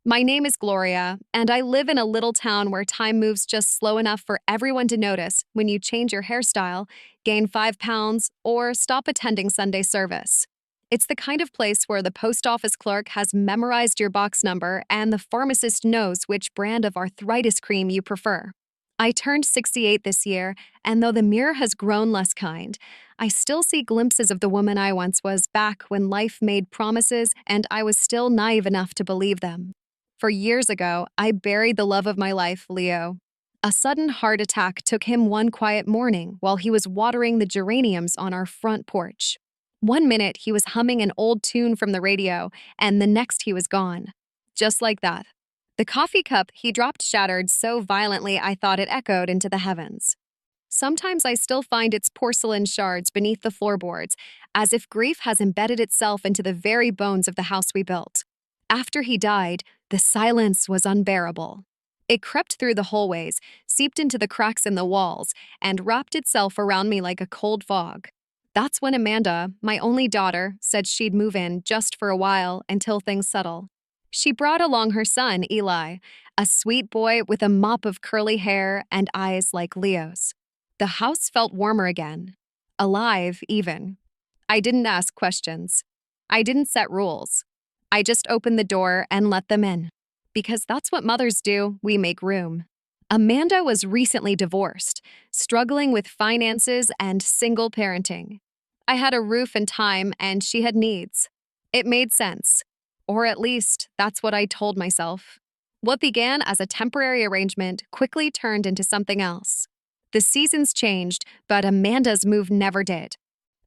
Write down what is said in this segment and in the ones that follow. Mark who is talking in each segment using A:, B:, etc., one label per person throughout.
A: My name is Gloria, and I live in a little town where time moves just slow enough for everyone to notice when you change your hairstyle, gain 5 pounds, or stop attending Sunday service. It's the kind of place where the post office clerk has memorized your box number and the pharmacist knows which brand of arthritis cream you prefer. I turned 68 this year, and though the mirror has grown less kind, I still see glimpses of the woman I once was back when life made promises and I was still naive enough to believe them. For years ago, I buried the love of my life, Leo. A sudden heart attack took him one quiet morning while he was watering the geraniums on our front porch. One minute he was humming an old tune from the radio, and the next he was gone. Just like that. The coffee cup he dropped shattered so violently I thought it echoed into the heavens. Sometimes I still find its porcelain shards beneath the floorboards, as if grief has embedded itself into the very bones of the house we built. After he died, the silence was unbearable. It crept through the hallways, seeped into the cracks in the walls, and wrapped itself around me like a cold fog. That's when Amanda, my only daughter, said she'd move in just for a while until things settle. She brought along her son, Eli, a sweet boy with a mop of curly hair and eyes like Leo's. The house felt warmer again. Alive, even. I didn't ask questions. I didn't set rules. I just opened the door and let them in. Because that's what mothers do, we make room. Amanda was recently divorced, struggling with finances and single parenting. I had a roof and time, and she had needs. It made sense. Or at least, that's what I told myself. What began as a temporary arrangement quickly turned into something else. The seasons changed, but Amanda's move never did.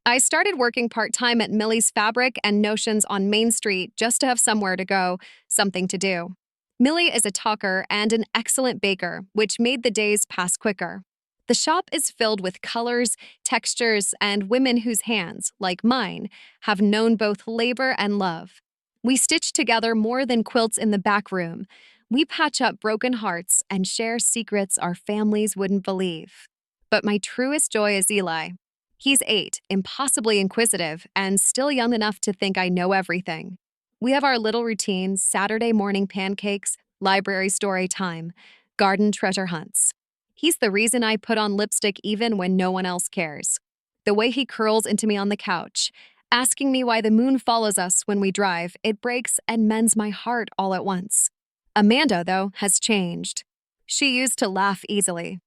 A: I started working part-time at Millie's Fabric and Notions on Main Street just to have somewhere to go, something to do. Millie is a talker and an excellent baker, which made the days pass quicker. The shop is filled with colors, textures, and women whose hands, like mine, have known both labor and love. We stitch together more than quilts in the back room. We patch up broken hearts and share secrets our families wouldn't believe. But my truest joy is Eli. He's 8, impossibly inquisitive, and still young enough to think I know everything. We have our little routines: Saturday morning pancakes, library story time, garden treasure hunts. He's the reason I put on lipstick even when no one else cares. The way he curls into me on the couch, asking me why the moon follows us when we drive, it breaks and mends my heart all at once. Amanda, though, has changed. She used to laugh easily.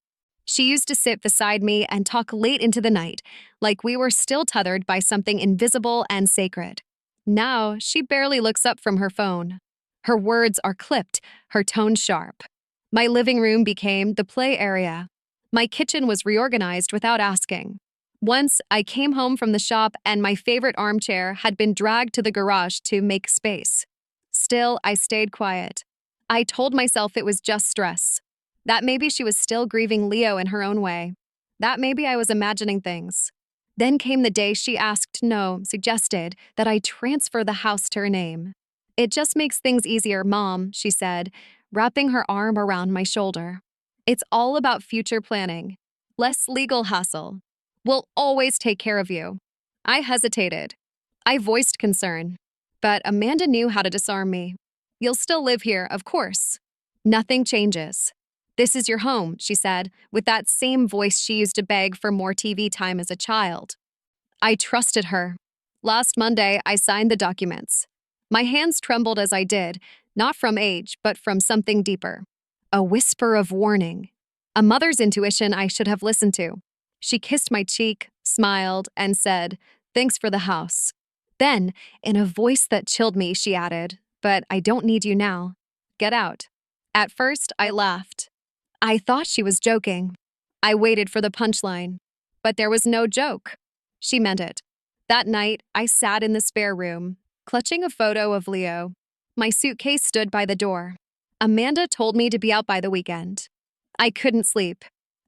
A: She used to sit beside me and talk late into the night, like we were still tethered by something invisible and sacred. Now, she barely looks up from her phone. Her words are clipped, her tone sharp. My living room became the play area. My kitchen was reorganized without asking. Once, I came home from the shop and my favorite armchair had been dragged to the garage to make space. Still, I stayed quiet. I told myself it was just stress. That maybe she was still grieving Leo in her own way. That maybe I was imagining things. Then came the day she suggested that I transfer the house to her name. "It just makes things easier, Mom," she said, wrapping her arm around my shoulder. "It's all about future planning. Less legal hassle. We'll always take care of you." I hesitated. I voiced concern. But Amanda knew how to disarm me. "You'll still live here, of course. Nothing changes. This is your home," she said, with that same voice she used to beg for more TV time as a child. I trusted her. Last Monday, I signed the documents. My hands trembled as I did, not from age, but from something deeper. A whisper of warning. A mother's intuition I should have listened to. She kissed my cheek, smiled, and said, "Thanks for the house." Then, in a voice that chilled me, she added, "But I don't need you now. Get out." At first, I laughed. I thought she was joking. I waited for the punchline. But there was no joke. She meant it. That night, I sat in the spare room, clutching a photo of Leo. My suitcase stood by the door. Amanda told me to be out by the weekend. I couldn't sleep.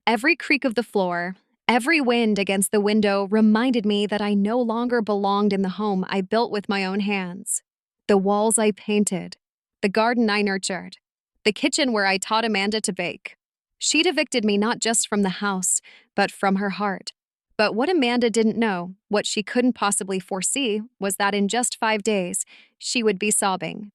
A: Every creak of the floor, every wind against the window reminded me that I no longer belonged in the home I built with my own hands. The walls I painted, the garden I nurtured, the kitchen where I taught Amanda to bake. She'd evicted me not just from the house, but from her heart. But what Amanda didn't know, what she couldn't possibly foresee, was that in just 5 days, she would be sobbing.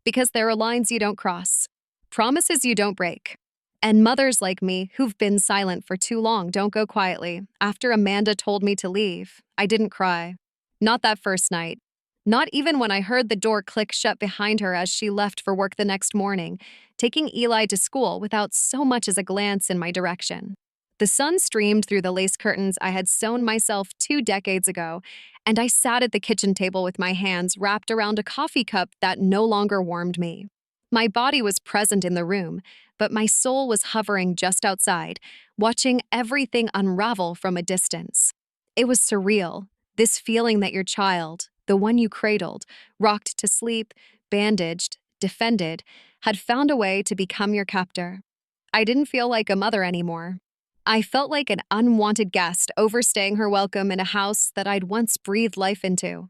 A: Because there are lines you don't cross, promises you don't break. And mothers like me who've been silent for too long don't go quietly. After Amanda told me to leave, I didn't cry. Not that first night. Not even when I heard the door click shut behind her as she left for work the next morning, taking Eli to school without so much as a glance in my direction. The sun streamed through the lace curtains I had sewn myself 2 decades ago, and I sat at the kitchen table with my hands wrapped around a coffee cup that no longer warmed me. My body was present in the room, but my soul was hovering just outside, watching everything unravel from a distance. It was surreal, this feeling that your child, the one you cradled, rocked to sleep, bandaged, defended, had found a way to become your captor. I didn't feel like a mother anymore. I felt like an unwanted guest overstaying her welcome in a house that I'd once breathed life into.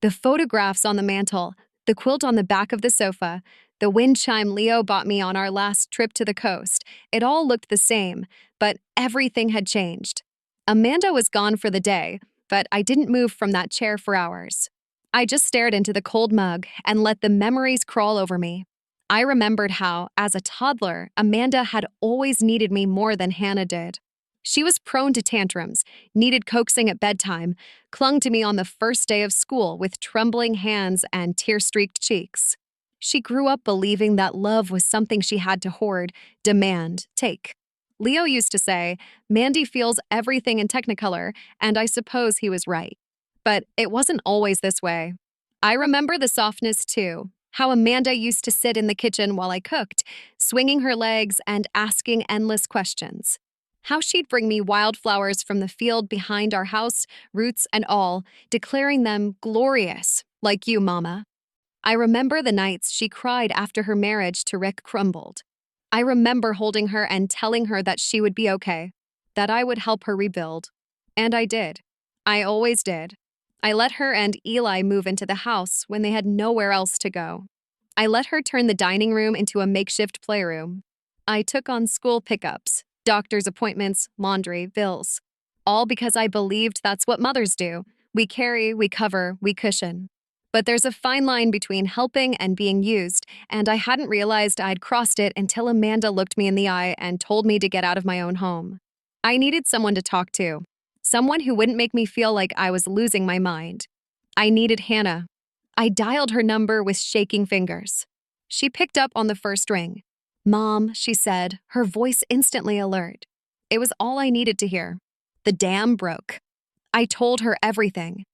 A: The photographs on the mantel, the quilt on the back of the sofa, the wind chime Leo bought me on our last trip to the coast, it all looked the same, but everything had changed. Amanda was gone for the day, but I didn't move from that chair for hours. I just stared into the cold mug and let the memories crawl over me. I remembered how, as a toddler, Amanda had always needed me more than Hannah did. She was prone to tantrums, needed coaxing at bedtime, clung to me on the first day of school with trembling hands and tear-streaked cheeks. She grew up believing that love was something she had to hoard, demand, take. Leo used to say, "Mandy feels everything in Technicolor," and I suppose he was right. But it wasn't always this way. I remember the softness too, how Amanda used to sit in the kitchen while I cooked, swinging her legs and asking endless questions. How she'd bring me wildflowers from the field behind our house, roots and all, declaring them glorious, like you, Mama. I remember the nights she cried after her marriage to Rick crumbled. I remember holding her and telling her that she would be okay, that I would help her rebuild. And I did. I always did. I let her and Eli move into the house when they had nowhere else to go. I let her turn the dining room into a makeshift playroom. I took on school pickups, doctor's appointments, laundry, bills. All because I believed that's what mothers do. We carry, we cover, we cushion. But there's a fine line between helping and being used, and I hadn't realized I'd crossed it until Amanda looked me in the eye and told me to get out of my own home. I needed someone to talk to, someone who wouldn't make me feel like I was losing my mind. I needed Hannah. I dialed her number with shaking fingers. She picked up on the first ring. "Mom," she said, her voice instantly alert. It was all I needed to hear. The dam broke. I told her everything.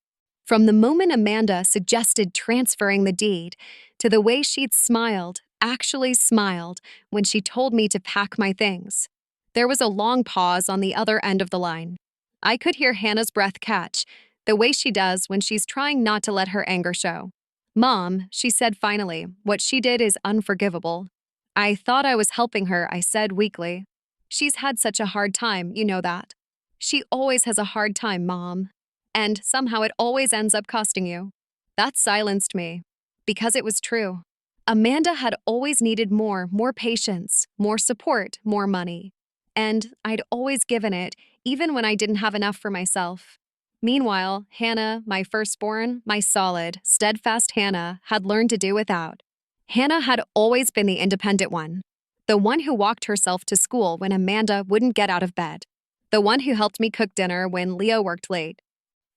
A: From the moment Amanda suggested transferring the deed, to the way she'd smiled, actually smiled, when she told me to pack my things. There was a long pause on the other end of the line. I could hear Hannah's breath catch, the way she does when she's trying not to let her anger show. "Mom," she said finally, "what she did is unforgivable." I thought I was helping her, I said weakly. "She's had such a hard time, you know that." "She always has a hard time, Mom. And somehow it always ends up costing you." That silenced me. Because it was true. Amanda had always needed more patience, more support, more money. And I'd always given it, even when I didn't have enough for myself. Meanwhile, Hannah, my firstborn, my solid, steadfast Hannah, had learned to do without. Hannah had always been the independent one. The one who walked herself to school when Amanda wouldn't get out of bed. The one who helped me cook dinner when Leo worked late.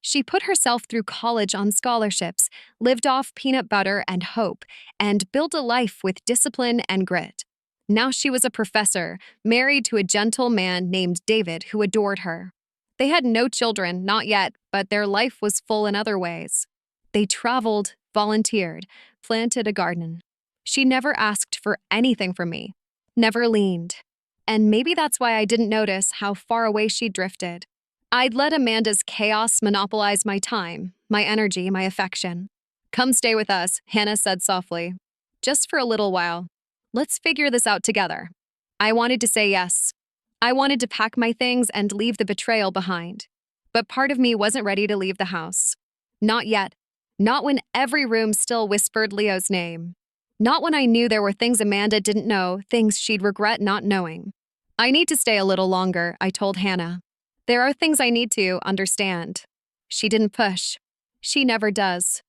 A: She put herself through college on scholarships, lived off peanut butter and hope, and built a life with discipline and grit. Now she was a professor, married to a gentle man named David who adored her. They had no children, not yet, but their life was full in other ways. They traveled, volunteered, planted a garden. She never asked for anything from me, never leaned. And maybe that's why I didn't notice how far away she drifted. I'd let Amanda's chaos monopolize my time, my energy, my affection. "Come stay with us," Hannah said softly. "Just for a little while. Let's figure this out together." I wanted to say yes. I wanted to pack my things and leave the betrayal behind. But part of me wasn't ready to leave the house. Not yet. Not when every room still whispered Leo's name. Not when I knew there were things Amanda didn't know, things she'd regret not knowing. "I need to stay a little longer," I told Hannah. "There are things I need to understand." She didn't push. She never does.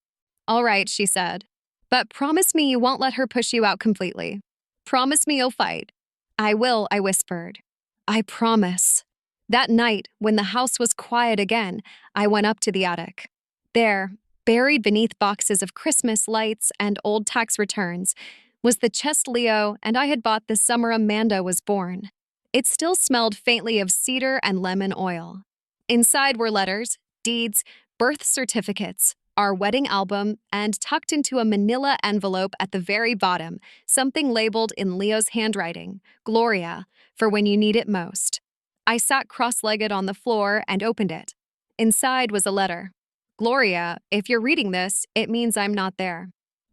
A: "All right," she said. But promise me you won't let her push you out completely. Promise me you'll fight. I will, I whispered. I promise. That night, when the house was quiet again, I went up to the attic. There, buried beneath boxes of Christmas lights and old tax returns, was the chest Leo and I had bought the summer Amanda was born. It still smelled faintly of cedar and lemon oil. Inside were letters, deeds, birth certificates, our wedding album, and tucked into a manila envelope at the very bottom, something labeled in Leo's handwriting, Gloria, for when you need it most. I sat cross-legged on the floor and opened it. Inside was a letter. Gloria, if you're reading this, it means I'm not there.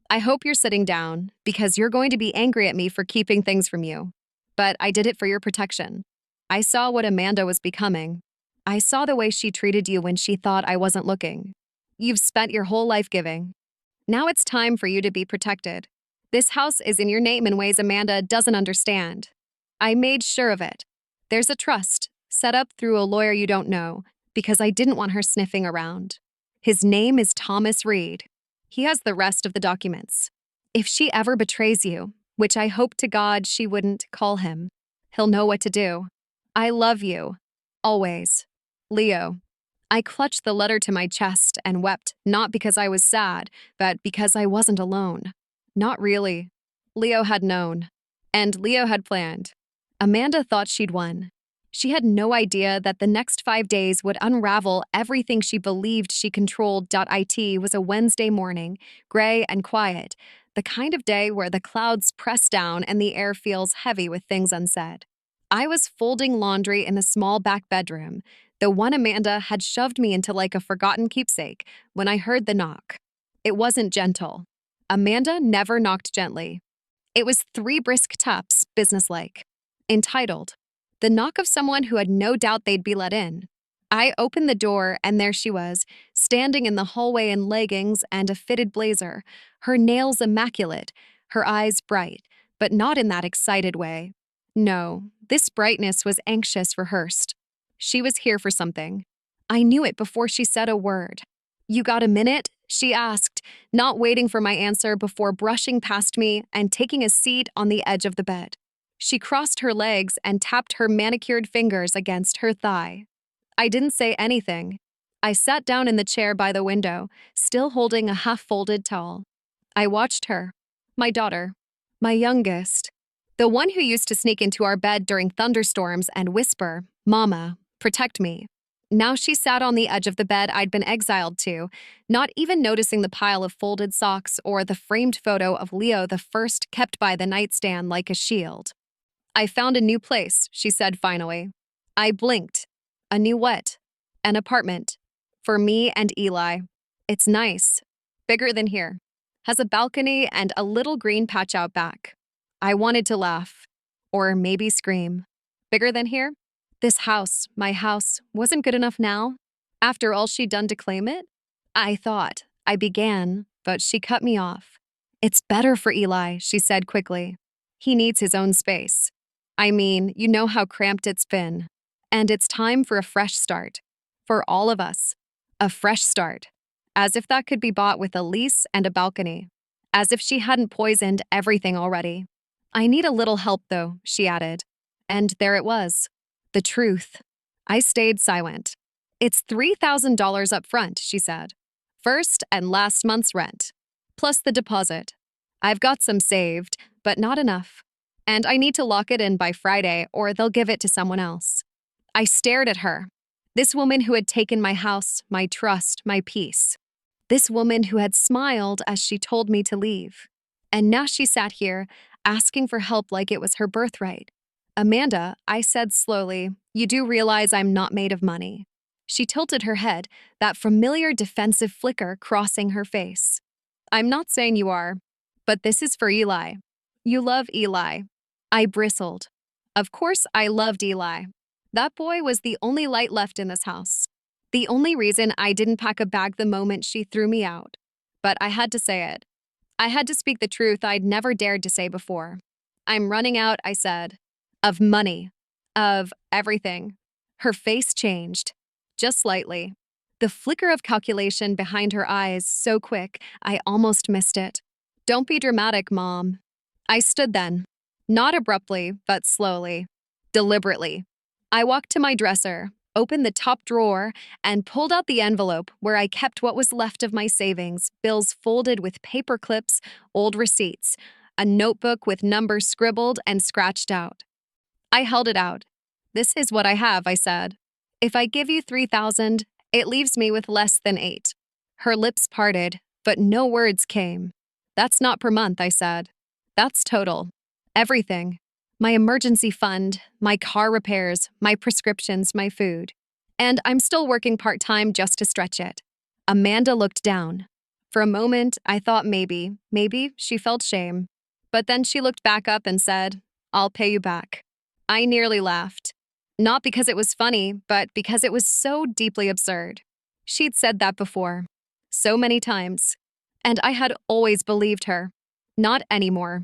A: I hope you're sitting down, because you're going to be angry at me for keeping things from you. But I did it for your protection. I saw what Amanda was becoming. I saw the way she treated you when she thought I wasn't looking. You've spent your whole life giving. Now it's time for you to be protected. This house is in your name in ways Amanda doesn't understand. I made sure of it. There's a trust, set up through a lawyer you don't know, because I didn't want her sniffing around. His name is Thomas Reed. He has the rest of the documents. If she ever betrays you, which I hope to God she wouldn't, call him. He'll know what to do. I love you. Always. Leo. I clutched the letter to my chest and wept, not because I was sad, but because I wasn't alone. Not really. Leo had known. And Leo had planned. Amanda thought she'd won. She had no idea that the next 5 days would unravel everything she believed she controlled. It was a Wednesday morning, gray and quiet, the kind of day where the clouds press down and the air feels heavy with things unsaid. I was folding laundry in the small back bedroom, the one Amanda had shoved me into like a forgotten keepsake, when I heard the knock. It wasn't gentle. Amanda never knocked gently. It was 3 brisk taps, businesslike. Entitled, the knock of someone who had no doubt they'd be let in. I opened the door, and there she was, standing in the hallway in leggings and a fitted blazer, her nails immaculate, her eyes bright, but not in that excited way. No, this brightness was anxious, rehearsed. She was here for something. I knew it before she said a word. You got a minute? She asked, not waiting for my answer before brushing past me and taking a seat on the edge of the bed. She crossed her legs and tapped her manicured fingers against her thigh. I didn't say anything. I sat down in the chair by the window, still holding a half-folded towel. I watched her. My daughter. My youngest. The one who used to sneak into our bed during thunderstorms and whisper, "Mama, protect me." Now she sat on the edge of the bed I'd been exiled to, not even noticing the pile of folded socks or the framed photo of Leo the First kept by the nightstand like a shield. I found a new place, she said finally. I blinked. A new what? An apartment. For me and Eli. It's nice. Bigger than here. Has a balcony and a little green patch out back. I wanted to laugh. Or maybe scream. Bigger than here? This house, my house, wasn't good enough now? After all she'd done to claim it? I thought. I began, but she cut me off. It's better for Eli, she said quickly. He needs his own space. I mean, you know how cramped it's been. And it's time for a fresh start. For all of us. A fresh start. As if that could be bought with a lease and a balcony. As if she hadn't poisoned everything already. I need a little help, though, she added. And there it was. The truth. I stayed silent. It's $3,000 up front, she said. First and last month's rent. Plus the deposit. I've got some saved, but not enough. And I need to lock it in by Friday or they'll give it to someone else. I stared at her. This woman who had taken my house, my trust, my peace. This woman who had smiled as she told me to leave. And now she sat here, asking for help like it was her birthright. Amanda, I said slowly, you do realize I'm not made of money. She tilted her head, that familiar defensive flicker crossing her face. I'm not saying you are, but this is for Eli. You love Eli. I bristled. Of course I loved Eli. That boy was the only light left in this house. The only reason I didn't pack a bag the moment she threw me out. But I had to say it. I had to speak the truth I'd never dared to say before. I'm running out, I said. Of money. Of everything. Her face changed. Just slightly. The flicker of calculation behind her eyes so quick, I almost missed it. Don't be dramatic, Mom. I stood then, not abruptly, but slowly, deliberately. I walked to my dresser, opened the top drawer, and pulled out the envelope where I kept what was left of my savings, bills folded with paper clips, old receipts, a notebook with numbers scribbled and scratched out. I held it out. This is what I have, I said. If I give you 3,000, it leaves me with less than 8. Her lips parted, but no words came. That's not per month, I said. That's total. Everything. My emergency fund, my car repairs, my prescriptions, my food. And I'm still working part-time just to stretch it. Amanda looked down. For a moment, I thought maybe she felt shame. But then she looked back up and said, I'll pay you back. I nearly laughed. Not because it was funny, but because it was so deeply absurd. She'd said that before. So many times. And I had always believed her. Not anymore.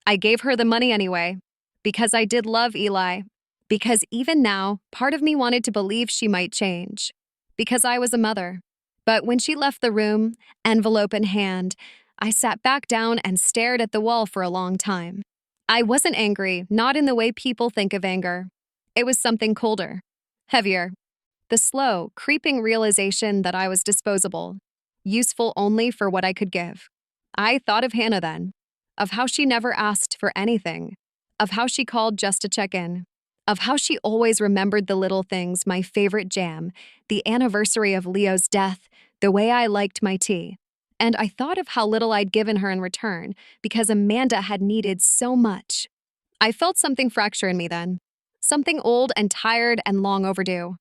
A: I gave her the money anyway. Because I did love Eli. Because even now, part of me wanted to believe she might change. Because I was a mother. But when she left the room, envelope in hand, I sat back down and stared at the wall for a long time. I wasn't angry, not in the way people think of anger. It was something colder, heavier. The slow, creeping realization that I was disposable, useful only for what I could give. I thought of Hannah then, of how she never asked for anything, of how she called just to check in, of how she always remembered the little things, my favorite jam, the anniversary of Leo's death, the way I liked my tea. And I thought of how little I'd given her in return because Amanda had needed so much. I felt something fracture in me then, something old and tired and long overdue.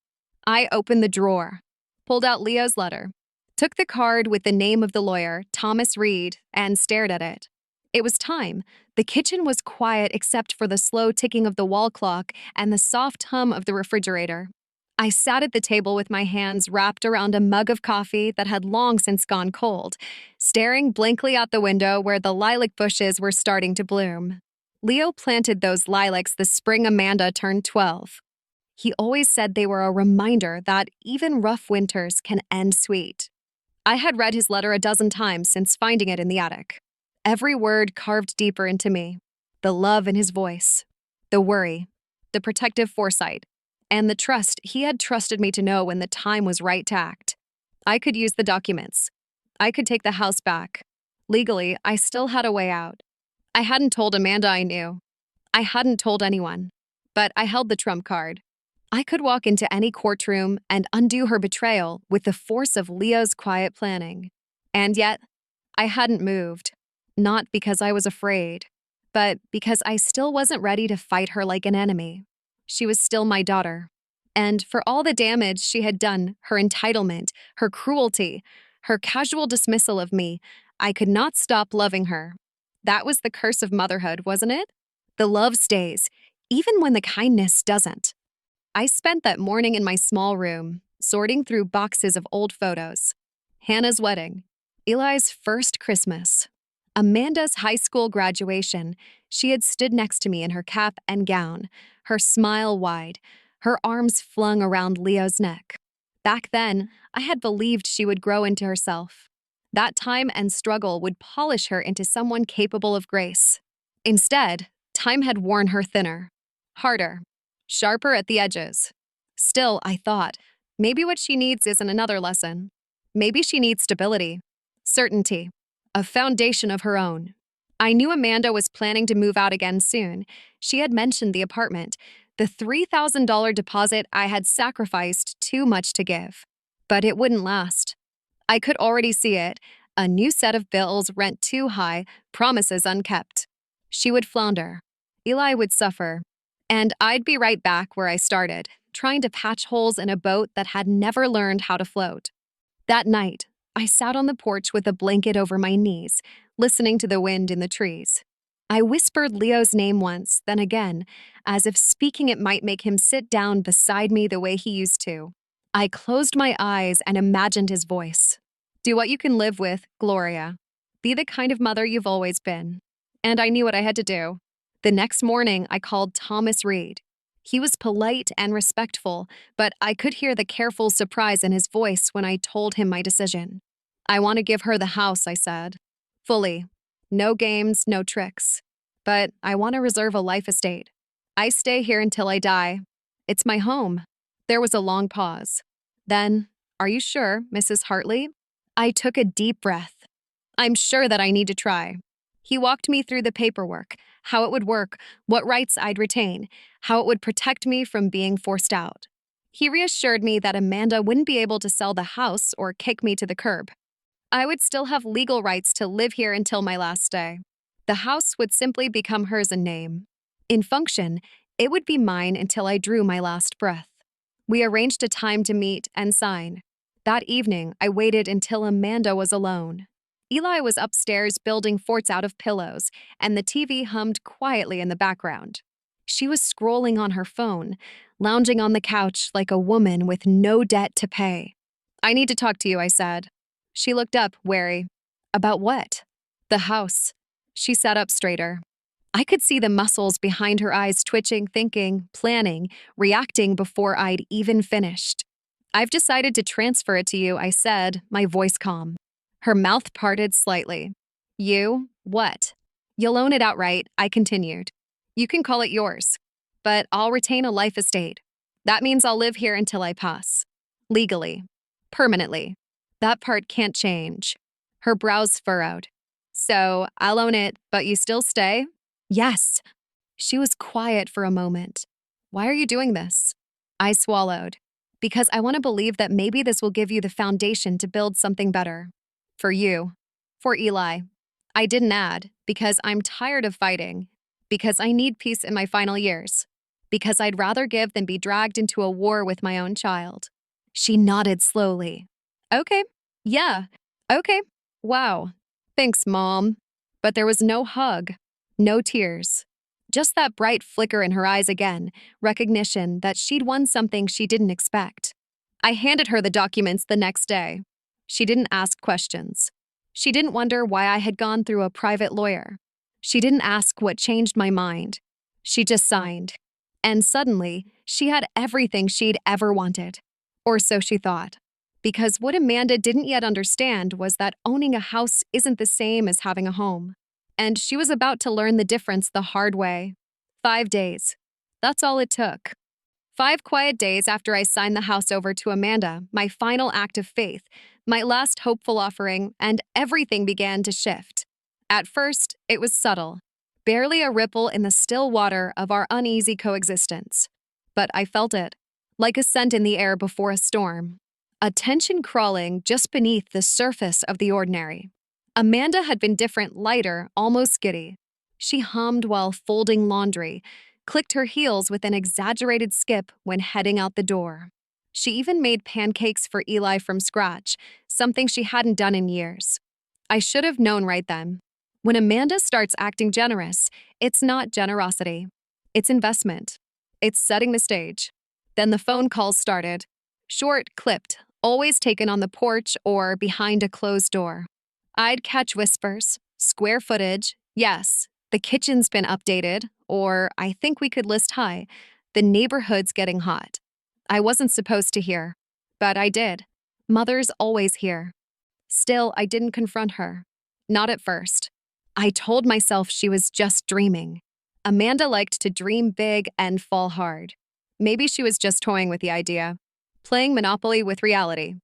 A: I opened the drawer, pulled out Leo's letter, took the card with the name of the lawyer, Thomas Reed, and stared at it. It was time. The kitchen was quiet except for the slow ticking of the wall clock and the soft hum of the refrigerator. I sat at the table with my hands wrapped around a mug of coffee that had long since gone cold, staring blankly out the window where the lilac bushes were starting to bloom. Leo planted those lilacs the spring Amanda turned 12. He always said they were a reminder that even rough winters can end sweet. I had read his letter a dozen times since finding it in the attic. Every word carved deeper into me. The love in his voice, the worry, the protective foresight, and the trust he had trusted me to know when the time was right to act. I could use the documents. I could take the house back. Legally, I still had a way out. I hadn't told Amanda I knew. I hadn't told anyone. But I held the trump card. I could walk into any courtroom and undo her betrayal with the force of Leo's quiet planning. And yet, I hadn't moved. Not because I was afraid, but because I still wasn't ready to fight her like an enemy. She was still my daughter. And for all the damage she had done, her entitlement, her cruelty, her casual dismissal of me, I could not stop loving her. That was the curse of motherhood, wasn't it? The love stays, even when the kindness doesn't. I spent that morning in my small room, sorting through boxes of old photos. Hannah's wedding, Eli's first Christmas, Amanda's high school graduation. She had stood next to me in her cap and gown, her smile wide, her arms flung around Leo's neck. Back then, I had believed she would grow into herself. That time and struggle would polish her into someone capable of grace. Instead, time had worn her thinner, harder, sharper at the edges. Still, I thought, maybe what she needs isn't another lesson. Maybe she needs stability, certainty, a foundation of her own. I knew Amanda was planning to move out again soon. She had mentioned the apartment, the $3,000 deposit I had sacrificed too much to give. But it wouldn't last. I could already see it. A new set of bills, rent too high, promises unkept. She would flounder. Eli would suffer. And I'd be right back where I started, trying to patch holes in a boat that had never learned how to float. That night, I sat on the porch with a blanket over my knees, listening to the wind in the trees. I whispered Leo's name once, then again, as if speaking it might make him sit down beside me the way he used to. I closed my eyes and imagined his voice. Do what you can live with, Gloria. Be the kind of mother you've always been. And I knew what I had to do. The next morning, I called Thomas Reed. He was polite and respectful, but I could hear the careful surprise in his voice when I told him my decision. I want to give her the house, I said. Fully. No games, no tricks. But I want to reserve a life estate. I stay here until I die. It's my home. There was a long pause. Then, are you sure, Mrs. Hartley? I took a deep breath. I'm sure that I need to try. He walked me through the paperwork, how it would work, what rights I'd retain, how it would protect me from being forced out. He reassured me that Amanda wouldn't be able to sell the house or kick me to the curb. I would still have legal rights to live here until my last day. The house would simply become hers in name. In function, it would be mine until I drew my last breath. We arranged a time to meet and sign. That evening, I waited until Amanda was alone. Eli was upstairs building forts out of pillows, and the TV hummed quietly in the background. She was scrolling on her phone, lounging on the couch like a woman with no debt to pay. I need to talk to you, I said. She looked up, wary. About what? The house. She sat up straighter. I could see the muscles behind her eyes twitching, thinking, planning, reacting before I'd even finished. I've decided to transfer it to you, I said, my voice calm. Her mouth parted slightly. You? What? You'll own it outright, I continued. You can call it yours. But I'll retain a life estate. That means I'll live here until I pass. Legally. Permanently. That part can't change. Her brows furrowed. So, I'll own it, but you still stay? Yes. She was quiet for a moment. Why are you doing this? I swallowed. Because I want to believe that maybe this will give you the foundation to build something better. For you. For Eli. I didn't add, because I'm tired of fighting. Because I need peace in my final years. Because I'd rather give than be dragged into a war with my own child. She nodded slowly. Okay. Yeah. Okay. Wow. Thanks, Mom. But there was no hug. No tears. Just that bright flicker in her eyes again, recognition that she'd won something she didn't expect. I handed her the documents the next day. She didn't ask questions. She didn't wonder why I had gone through a private lawyer. She didn't ask what changed my mind. She just signed. And suddenly, she had everything she'd ever wanted. Or so she thought. Because what Amanda didn't yet understand was that owning a house isn't the same as having a home. And she was about to learn the difference the hard way. 5 days. That's all it took. 5 quiet days after I signed the house over to Amanda, my final act of faith, my last hopeful offering, and everything began to shift. At first, it was subtle, barely a ripple in the still water of our uneasy coexistence. But I felt it, like a scent in the air before a storm. A tension crawling just beneath the surface of the ordinary. Amanda had been different, lighter, almost giddy. She hummed while folding laundry, clicked her heels with an exaggerated skip when heading out the door. She even made pancakes for Eli from scratch, something she hadn't done in years. I should have known right then. When Amanda starts acting generous, it's not generosity. It's investment. It's setting the stage. Then the phone calls started. Short, clipped, always taken on the porch or behind a closed door. I'd catch whispers, square footage, yes, the kitchen's been updated, or I think we could list high, the neighborhood's getting hot. I wasn't supposed to hear, but I did. Mother's always here. Still, I didn't confront her. Not at first. I told myself she was just dreaming. Amanda liked to dream big and fall hard. Maybe she was just toying with the idea, playing Monopoly with reality.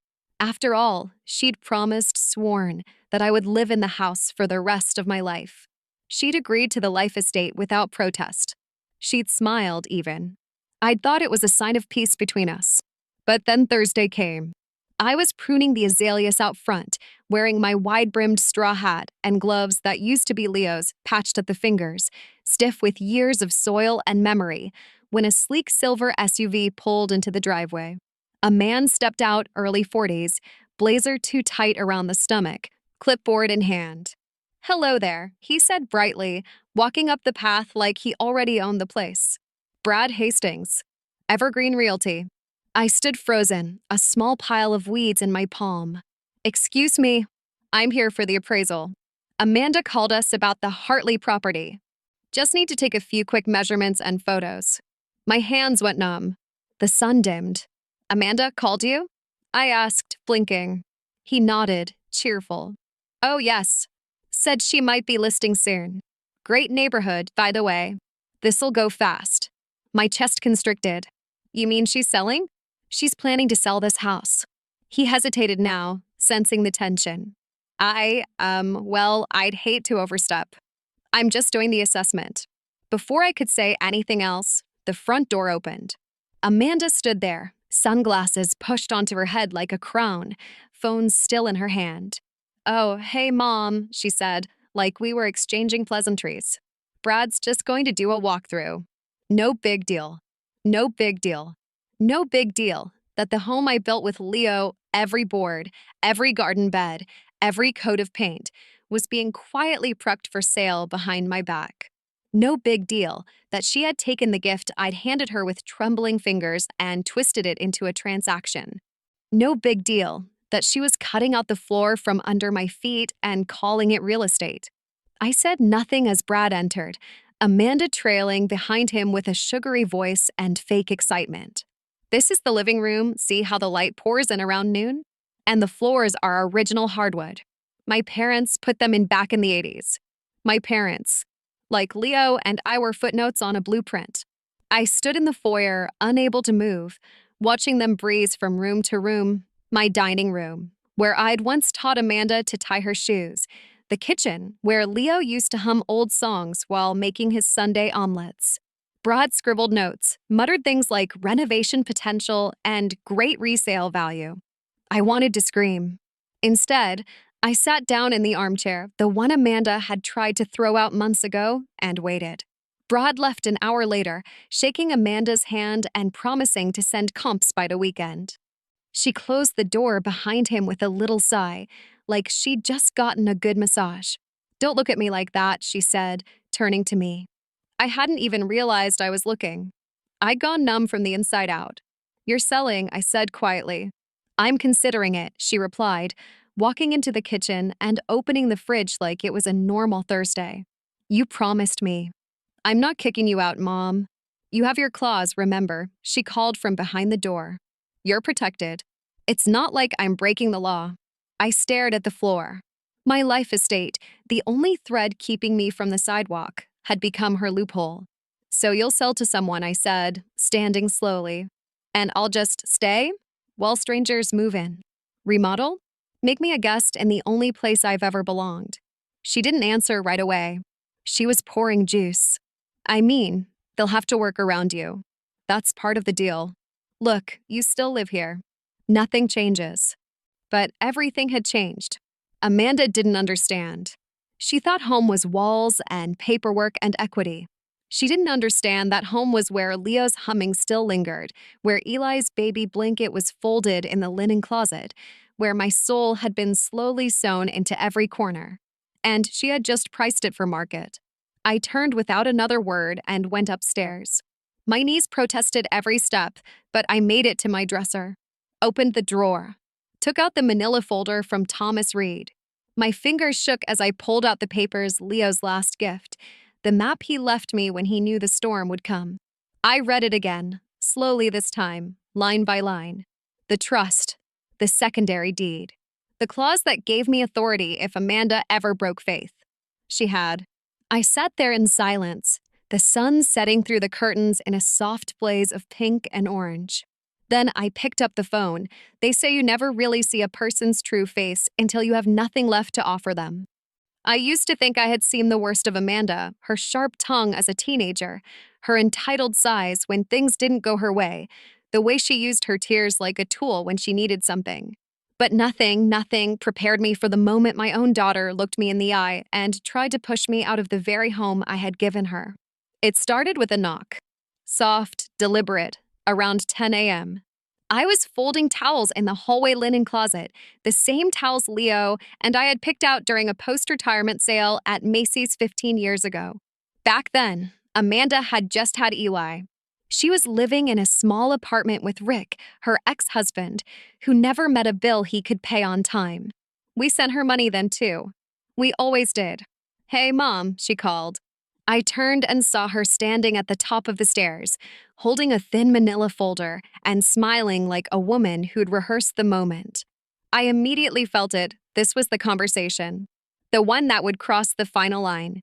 A: After all, she'd promised, sworn, that I would live in the house for the rest of my life. She'd agreed to the life estate without protest. She'd smiled, even. I'd thought it was a sign of peace between us. But then Thursday came. I was pruning the azaleas out front, wearing my wide-brimmed straw hat and gloves that used to be Leo's, patched at the fingers, stiff with years of soil and memory, when a sleek silver SUV pulled into the driveway. A man stepped out, early 40s, blazer too tight around the stomach, clipboard in hand. "Hello there," he said brightly, walking up the path like he already owned the place. "Brad Hastings, Evergreen Realty." I stood frozen, a small pile of weeds in my palm. "Excuse me, I'm here for the appraisal. Amanda called us about the Hartley property. Just need to take a few quick measurements and photos." My hands went numb. The sun dimmed. "Amanda called you?" I asked, blinking. He nodded, cheerful. "Oh, yes. Said she might be listing soon. Great neighborhood, by the way. This'll go fast. My chest constricted. You mean she's selling? She's planning to sell this house. He hesitated now, sensing the tension. Well, I'd hate to overstep. I'm just doing the assessment. Before I could say anything else, the front door opened. Amanda stood there, sunglasses pushed onto her head like a crown, phone still in her hand. Oh, hey, Mom, she said, like we were exchanging pleasantries. Brad's just going to do a walkthrough. No big deal. No big deal. No big deal that the home I built with Leo, every board, every garden bed, every coat of paint, was being quietly prepped for sale behind my back. No big deal that she had taken the gift I'd handed her with trembling fingers and twisted it into a transaction. No big deal that she was cutting out the floor from under my feet and calling it real estate. I said nothing as Brad entered, Amanda trailing behind him with a sugary voice and fake excitement. This is the living room, see how the light pours in around noon? And the floors are original hardwood. My parents put them in back in the 80s. My parents. Like Leo and I were footnotes on a blueprint. I stood in the foyer, unable to move, watching them breeze from room to room, my dining room, where I'd once taught Amanda to tie her shoes, the kitchen, where Leo used to hum old songs while making his Sunday omelets. Brad scribbled notes, muttered things like renovation potential and great resale value. I wanted to scream. Instead, I sat down in the armchair, the one Amanda had tried to throw out months ago, and waited. Brad left an hour later, shaking Amanda's hand and promising to send comps by the weekend. She closed the door behind him with a little sigh, like she'd just gotten a good massage. Don't look at me like that, she said, turning to me. I hadn't even realized I was looking. I'd gone numb from the inside out. You're selling, I said quietly. I'm considering it, she replied, walking into the kitchen and opening the fridge like it was a normal Thursday. You promised me. I'm not kicking you out, Mom. You have your claws, remember, she called from behind the door. You're protected. It's not like I'm breaking the law. I stared at the floor. My life estate, the only thread keeping me from the sidewalk, had become her loophole. So you'll sell to someone, I said, standing slowly. And I'll just stay while strangers move in. Remodel? Make me a guest in the only place I've ever belonged. She didn't answer right away. She was pouring juice. I mean, they'll have to work around you. That's part of the deal. Look, you still live here. Nothing changes. But everything had changed. Amanda didn't understand. She thought home was walls and paperwork and equity. She didn't understand that home was where Leo's humming still lingered, where Eli's baby blanket was folded in the linen closet, where my soul had been slowly sewn into every corner. And she had just priced it for market. I turned without another word and went upstairs. My knees protested every step, but I made it to my dresser. Opened the drawer. Took out the manila folder from Thomas Reed. My fingers shook as I pulled out the papers, Leo's last gift, the map he left me when he knew the storm would come. I read it again, slowly this time, line by line. The trust, the secondary deed, the clause that gave me authority if Amanda ever broke faith. She had. I sat there in silence, the sun setting through the curtains in a soft blaze of pink and orange. Then I picked up the phone. They say you never really see a person's true face until you have nothing left to offer them. I used to think I had seen the worst of Amanda, her sharp tongue as a teenager, her entitled sighs when things didn't go her way, the way she used her tears like a tool when she needed something. But nothing prepared me for the moment my own daughter looked me in the eye and tried to push me out of the very home I had given her. It started with a knock. Soft, deliberate, around 10 a.m. I was folding towels in the hallway linen closet, the same towels Leo and I had picked out during a post-retirement sale at Macy's 15 years ago. Back then, Amanda had just had Eli. She was living in a small apartment with Rick, her ex-husband, who never met a bill he could pay on time. We sent her money then, too. We always did. Hey, Mom, she called. I turned and saw her standing at the top of the stairs, holding a thin manila folder and smiling like a woman who'd rehearsed the moment. I immediately felt it. This was the conversation. the one that would cross the final line.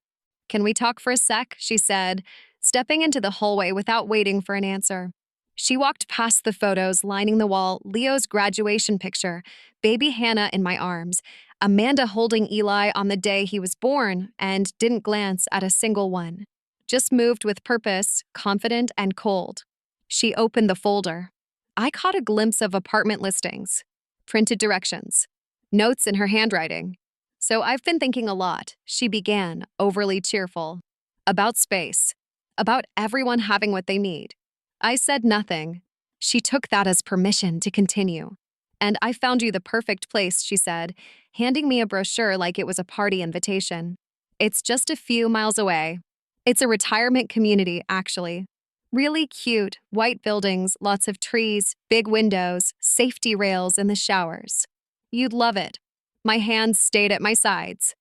A: Can we talk for a sec? She said, stepping into the hallway without waiting for an answer. She walked past the photos lining the wall, Leo's graduation picture, baby Hannah in my arms, Amanda holding Eli on the day he was born, and didn't glance at a single one. Just moved with purpose, confident and cold. She opened the folder. I caught a glimpse of apartment listings, printed directions, notes in her handwriting. So I've been thinking a lot, she began, overly cheerful. About space. About everyone having what they need. I said nothing. She took that as permission to continue. And I found you the perfect place, she said, handing me a brochure like it was a party invitation. It's just a few miles away. It's a retirement community, actually. Really cute, white buildings, lots of trees, big windows, safety rails in the showers. You'd love it. My hands stayed at my sides.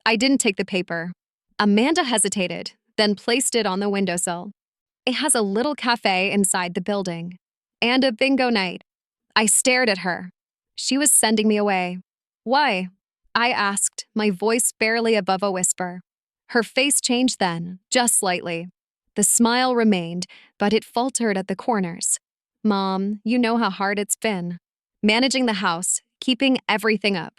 A: I didn't take the paper. Amanda hesitated, then placed it on the windowsill. It has a little cafe inside the building. And a bingo night. I stared at her. She was sending me away. Why? I asked, my voice barely above a whisper. Her face changed then, just slightly. The smile remained, but it faltered at the corners. Mom, you know how hard it's been. Managing the house, keeping everything up.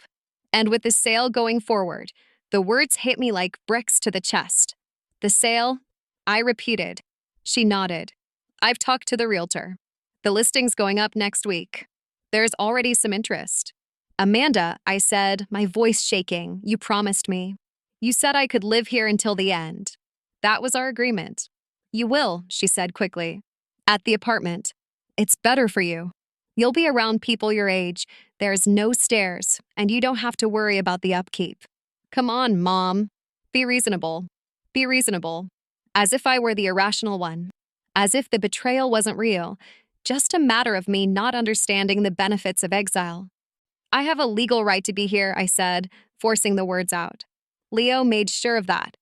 A: And with the sale going forward, the words hit me like bricks to the chest. The sale? I repeated. She nodded. I've talked to the realtor. The listing's going up next week. There's already some interest. Amanda, I said, my voice shaking, you promised me. You said I could live here until the end. That was our agreement. You will, she said quickly. At the apartment. It's better for you. You'll be around people your age. There's no stairs, and you don't have to worry about the upkeep. Come on, Mom. Be reasonable. Be reasonable. As if I were the irrational one. As if the betrayal wasn't real. Just a matter of me not understanding the benefits of exile. I have a legal right to be here, I said, forcing the words out. Leo made sure of that.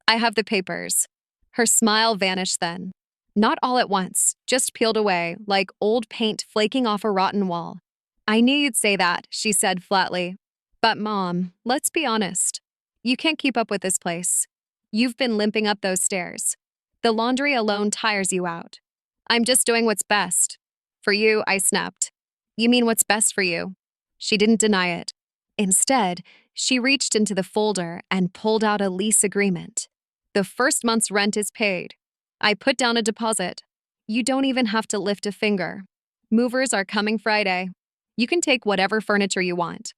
A: I have the papers. Her smile vanished then. Not all at once, just peeled away, like old paint flaking off a rotten wall. I knew you'd say that, she said flatly. But Mom, let's be honest. You can't keep up with this place. You've been limping up those stairs. The laundry alone tires you out. I'm just doing what's best. For you, I snapped. You mean what's best for you? She didn't deny it. Instead, she reached into the folder and pulled out a lease agreement. The first month's rent is paid. I put down a deposit. You don't even have to lift a finger. Movers are coming Friday. You can take whatever furniture you want.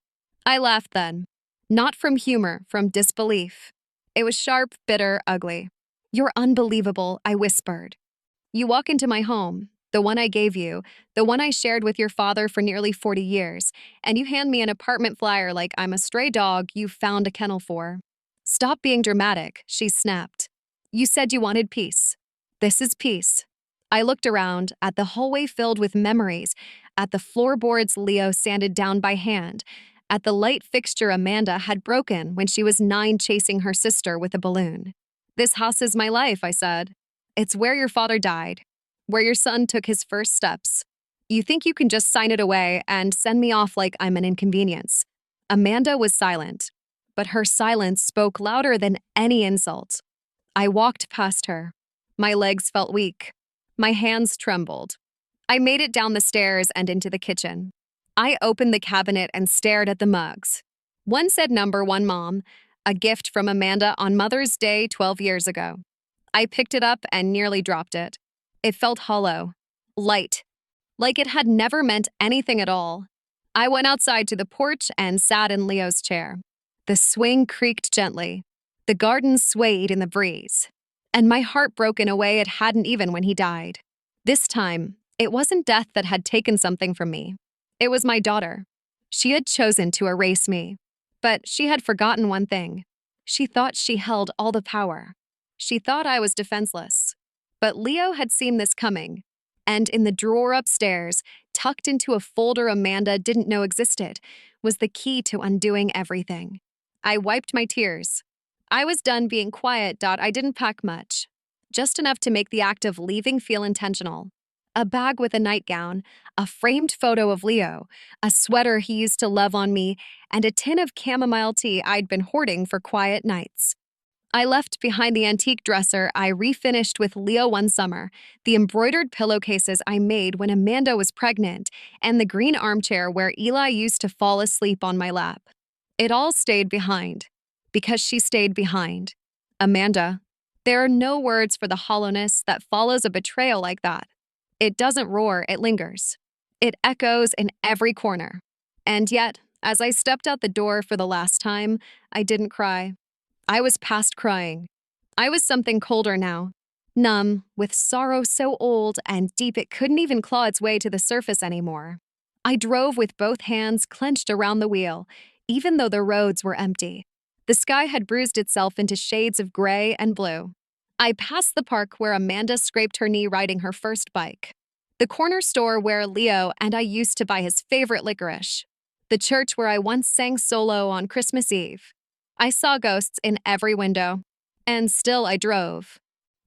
A: I laughed then. Not from humor, from disbelief. It was sharp, bitter, ugly. You're unbelievable, I whispered. You walk into my home, the one I gave you, the one I shared with your father for nearly 40 years, and you hand me an apartment flyer like I'm a stray dog you found a kennel for. Stop being dramatic, she snapped. You said you wanted peace. This is peace. I looked around, at the hallway filled with memories, at the floorboards Leo sanded down by hand, at the light fixture Amanda had broken when she was 9 chasing her sister with a balloon. This house is my life, I said. It's where your father died, where your son took his first steps. You think you can just sign it away and send me off like I'm an inconvenience. Amanda was silent, but her silence spoke louder than any insult. I walked past her. My legs felt weak. My hands trembled. I made it down the stairs and into the kitchen. I opened the cabinet and stared at the mugs. One said number 1 Mom, a gift from Amanda on Mother's Day 12 years ago. I picked it up and nearly dropped it. It felt hollow, light, like it had never meant anything at all. I went outside to the porch and sat in Leo's chair. The swing creaked gently. The garden swayed in the breeze. And my heart broke in a way it hadn't even when he died. This time, it wasn't death that had taken something from me. It was my daughter. She had chosen to erase me. But she had forgotten one thing. She thought she held all the power. She thought I was defenseless. But Leo had seen this coming. And in the drawer upstairs, tucked into a folder Amanda didn't know existed, was the key to undoing everything. I wiped my tears. I was done being quiet. I didn't pack much. Just enough to make the act of leaving feel intentional. a bag with a nightgown, a framed photo of Leo, a sweater he used to love on me, and a tin of chamomile tea I'd been hoarding for quiet nights. I left behind the antique dresser I refinished with Leo one summer, the embroidered pillowcases I made when Amanda was pregnant, and the green armchair where Eli used to fall asleep on my lap. It all stayed behind, because she stayed behind. Amanda. There are no words for the hollowness that follows a betrayal like that. It doesn't roar, it lingers. It echoes in every corner. And yet, as I stepped out the door for the last time, I didn't cry. I was past crying. I was something colder now, numb, with sorrow so old and deep it couldn't even claw its way to the surface anymore. I drove with both hands clenched around the wheel, even though the roads were empty. The sky had bruised itself into shades of gray and blue. I passed the park where Amanda scraped her knee riding her first bike. The corner store where Leo and I used to buy his favorite licorice. The church where I once sang solo on Christmas Eve. I saw ghosts in every window. And still I drove.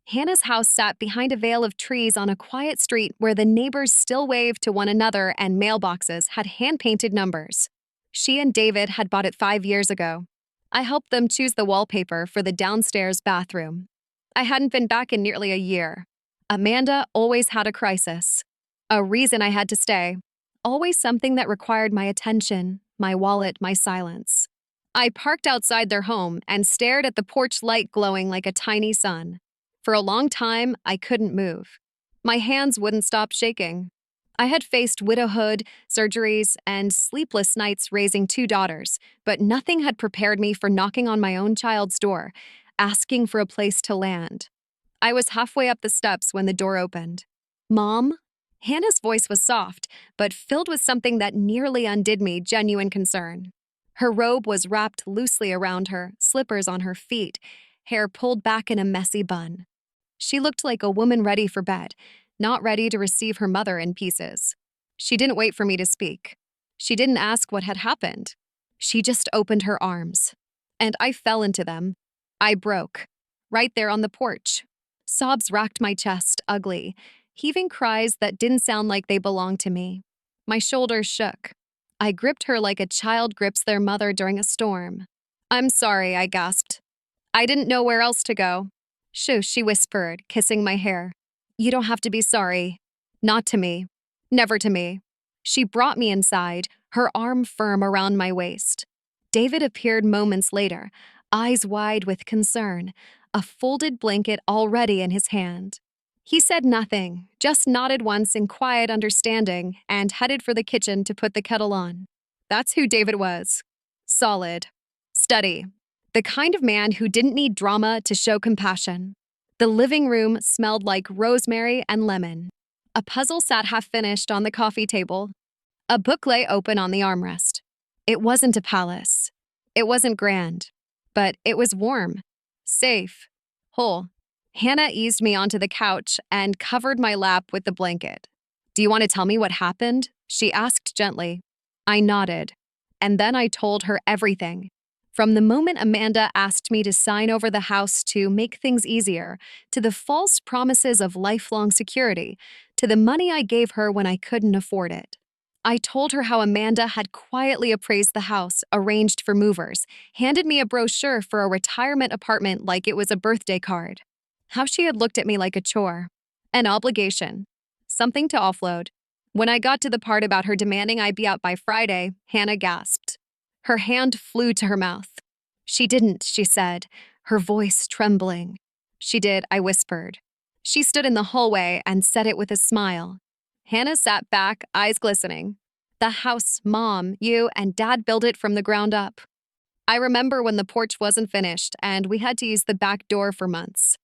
A: Hannah's house sat behind a veil of trees on a quiet street where the neighbors still waved to one another and mailboxes had hand-painted numbers. She and David had bought it 5 years ago. I helped them choose the wallpaper for the downstairs bathroom. I hadn't been back in nearly a year. Amanda always had a crisis. A reason I had to stay. Always something that required my attention, my wallet, my silence. I parked outside their home and stared at the porch light glowing like a tiny sun. For a long time, I couldn't move. My hands wouldn't stop shaking. I had faced widowhood, surgeries, and sleepless nights raising 2 daughters, but nothing had prepared me for knocking on my own child's door, asking for a place to land. I was halfway up the steps when the door opened. "Mom?" Hannah's voice was soft, but filled with something that nearly undid me genuine concern. Her robe was wrapped loosely around her, slippers on her feet, hair pulled back in a messy bun. She looked like a woman ready for bed, not ready to receive her mother in pieces. She didn't wait for me to speak. She didn't ask what had happened. She just opened her arms. And I fell into them. I broke. Right there on the porch. Sobs racked my chest, ugly, heaving cries that didn't sound like they belonged to me. My shoulders shook. I gripped her like a child grips their mother during a storm. "I'm sorry," I gasped. "I didn't know where else to go." "Shush," she whispered, kissing my hair. "You don't have to be sorry. Not to me. Never to me." She brought me inside, her arm firm around my waist. David appeared moments later, eyes wide with concern, a folded blanket already in his hand. He said nothing, just nodded once in quiet understanding and headed for the kitchen to put the kettle on. That's who David was. Solid. Steady. The kind of man who didn't need drama to show compassion. The living room smelled like rosemary and lemon. A puzzle sat half-finished on the coffee table. A book lay open on the armrest. It wasn't a palace. It wasn't grand. But it was warm. Safe. Whole. Hannah eased me onto the couch and covered my lap with the blanket. "Do you want to tell me what happened?" she asked gently. I nodded. And then I told her everything. From the moment Amanda asked me to sign over the house to make things easier, to the false promises of lifelong security, to the money I gave her when I couldn't afford it. I told her how Amanda had quietly appraised the house, arranged for movers, handed me a brochure for a retirement apartment like it was a birthday card. How she had looked at me like a chore, an obligation, something to offload. When I got to the part about her demanding I be out by Friday, Hannah gasped. Her hand flew to her mouth. "She didn't," she said, her voice trembling. "She did," I whispered. She stood in the hallway and said it with a smile. Hannah sat back, eyes glistening. "The house, Mom, you, and Dad built it from the ground up. I remember when the porch wasn't finished and we had to use the back door for months.